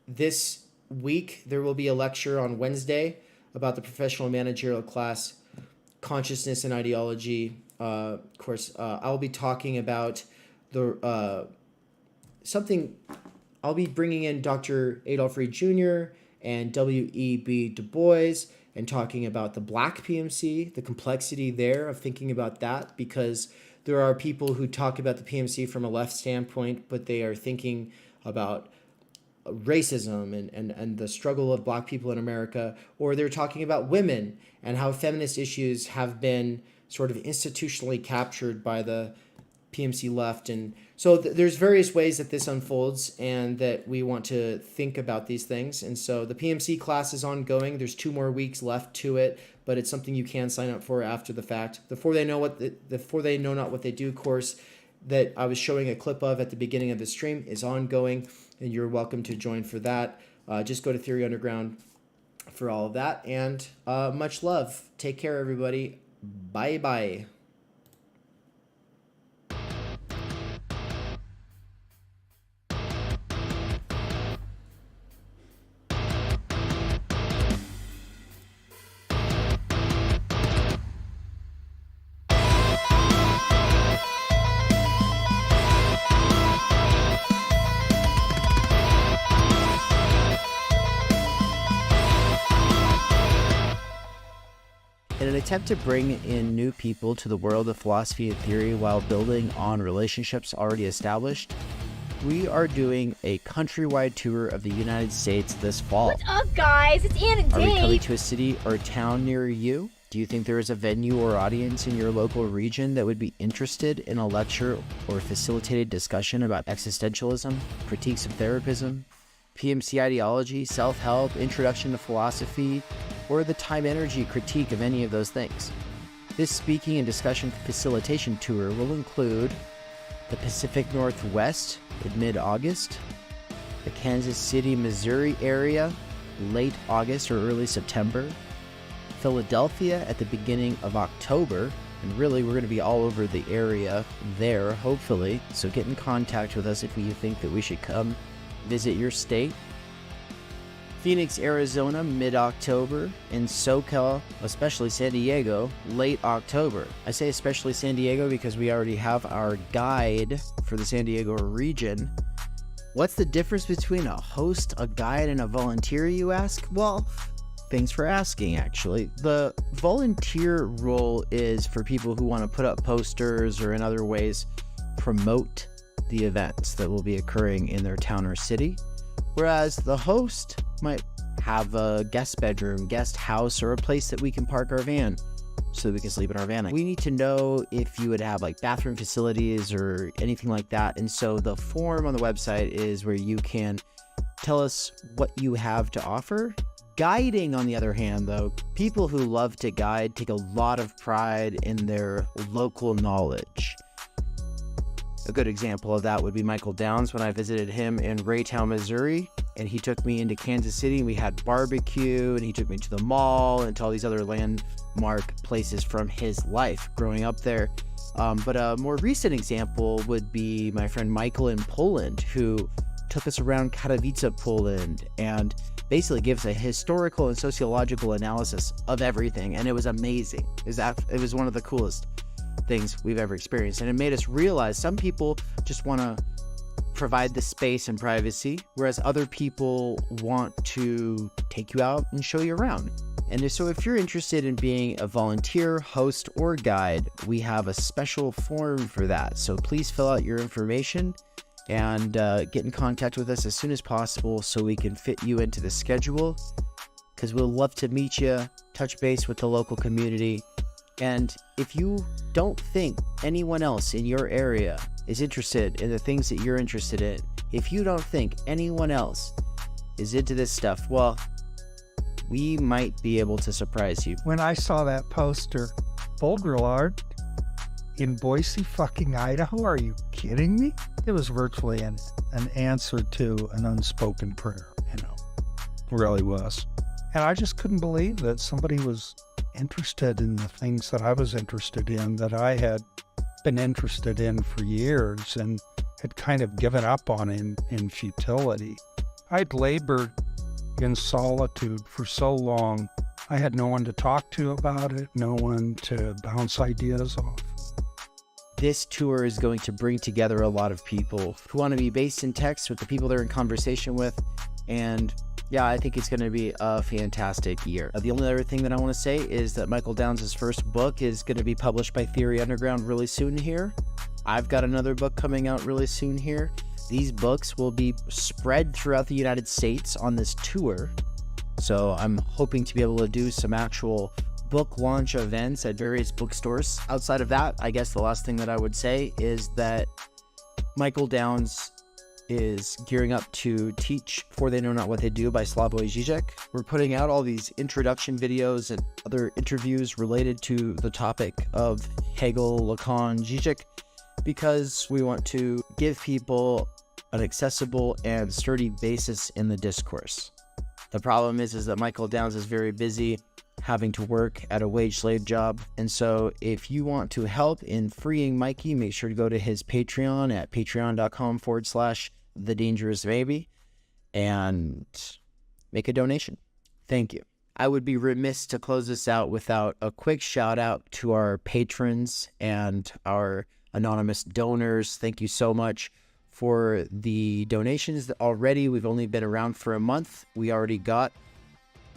This week there will be a lecture on Wednesday about the professional managerial class, consciousness and ideology. Of course, I'll be talking about the something. I'll be bringing in Dr. Adolph Reed Jr. and W.E.B. Du Bois and talking about the Black PMC, the complexity there of thinking about that, because there are people who talk about the PMC from a left standpoint, but they are thinking about racism and the struggle of Black people in America, or they're talking about women and how feminist issues have been sort of institutionally captured by the PMC left. And so there's various ways that this unfolds and that we want to think about these things. And so the PMC class is ongoing. There's 2 more weeks left to it, but it's something you can sign up for after the fact. Before they know not what they do course that I was showing a clip of at the beginning of the stream is ongoing, and you're welcome to join for that. Just go to Theory Underground for all of that, and much love. Take care, everybody. Bye-bye. In an attempt to bring in new people to the world of philosophy and theory while building on relationships already established, we are doing a countrywide tour of the United States this fall. What's up, guys? It's Ann and Are we Dave. coming to a city or town near you? Do you think there is a venue or audience in your local region that would be interested in a lecture or facilitated discussion about existentialism, critiques of therapism, PMC ideology, self-help, introduction to philosophy, or the time-energy critique of any of those things? This speaking and discussion facilitation tour will include the Pacific Northwest in mid-August, the Kansas City, Missouri area late August or early September, Philadelphia at the beginning of October, and really we're going to be all over the area there, hopefully, so get in contact with us if you think that we should come visit your state. Phoenix, Arizona, mid-October, and SoCal, especially San Diego, late October. I say especially San Diego because we already have our guide for the San Diego region. What's the difference between a host, a guide, and a volunteer, you ask? Well, thanks for asking, actually. The volunteer role is for people who want to put up posters or in other ways promote the events that will be occurring in their town or city, whereas the host might have a guest bedroom, guest house, or a place that we can park our van so that we can sleep in our van. We need to know if you would have like bathroom facilities or anything like that, and so the form on the website is where you can tell us what you have to offer. Guiding, on the other hand, though, people who love to guide take a lot of pride in their local knowledge. A good example of that would be Michael Downs when I visited him in Raytown, Missouri, and he took me into Kansas City and we had barbecue, and he took me to the mall and to all these other landmark places from his life growing up there. But a more recent example would be my friend Michael in Poland, who took us around Katowice, Poland, and basically gives a historical and sociological analysis of everything, and it was amazing. It was one of the coolest things we've ever experienced, and it made us realize some people just want to provide the space and privacy, whereas other people want to take you out and show you around. And so if you're interested in being a volunteer, host, or guide, we have a special form for that. So please fill out your information and get in contact with us as soon as possible so we can fit you into the schedule, because we'll love to meet you, touch base with the local community. And if you don't think anyone else in your area is interested in the things that you're interested in, if you don't think anyone else is into this stuff, well, we might be able to surprise you. When I saw that poster, Boulder art in Boise, fucking Idaho, are you kidding me? It was virtually an answer to an unspoken prayer, It really was. And I just couldn't believe that somebody was interested in the things that I was interested in, that I had been interested in for years and had kind of given up on in futility. I'd labored in solitude for so long. I had no one to talk to about it, no one to bounce ideas off. This tour is going to bring together a lot of people who want to be based in text with the people they're in conversation with, and yeah, I think it's going to be a fantastic year. The only other thing that I want to say is that Michael Downs' first book is going to be published by Theory Underground really soon here. I've got another book coming out really soon here. These books will be spread throughout the United States on this tour. So I'm hoping to be able to do some actual book launch events at various bookstores. Outside of that, I guess the last thing that I would say is that Michael Downs is gearing up to teach For They Know Not What They Do by Slavoj Žižek. We're putting out all these introduction videos and other interviews related to the topic of Hegel, Lacan, Žižek, because we want to give people an accessible and sturdy basis in the discourse. The problem is that Michael Downs is very busy having to work at a wage slave job. And so if you want to help in freeing Mikey, make sure to go to his Patreon at patreon.com/thedangerousbaby and make a donation. Thank you. I would be remiss to close this out without a quick shout out to our patrons and our anonymous donors. Thank you so much for the donations. Already, we've only been around for a month. We already got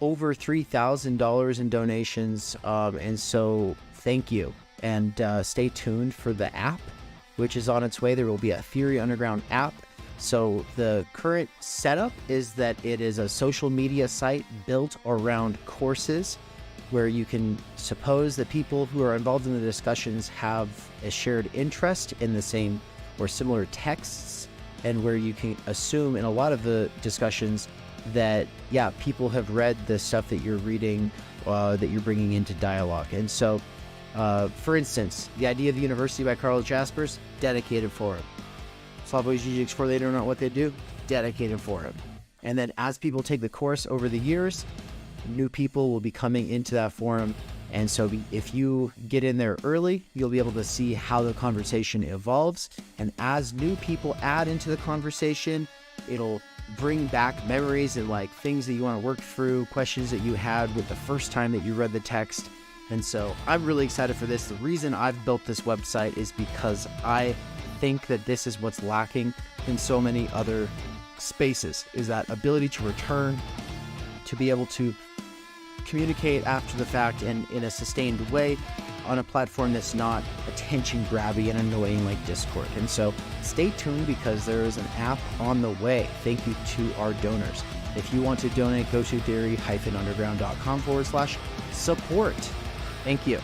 over $3,000 in donations, and so thank you. And stay tuned for the app, which is on its way. There will be a Theory Underground app. So the current setup is that it is a social media site built around courses, where you can suppose that people who are involved in the discussions have a shared interest in the same or similar texts, and where you can assume in a lot of the discussions that, yeah, people have read the stuff that you're reading, that you're bringing into dialogue. And so, for instance, The Idea of the University by Carl Jaspers, dedicated for him. Slavoj Žižek's For They Know Not What They Do, dedicated for him. And then as people take the course over the years, new people will be coming into that forum. And so if you get in there early, you'll be able to see how the conversation evolves. And as new people add into the conversation, it'll bring back memories and like things that you want to work through, questions that you had with the first time that you read the text. And so I'm really excited for this. The reason I've built this website is because I think that this is what's lacking in so many other spaces, is that ability to return, to be able to communicate after the fact and in a sustained way on a platform that's not attention grabby and annoying like Discord. And so stay tuned, because there is an app on the way. Thank you to our donors. If you want to donate, go to theory-underground.com/support. Thank you.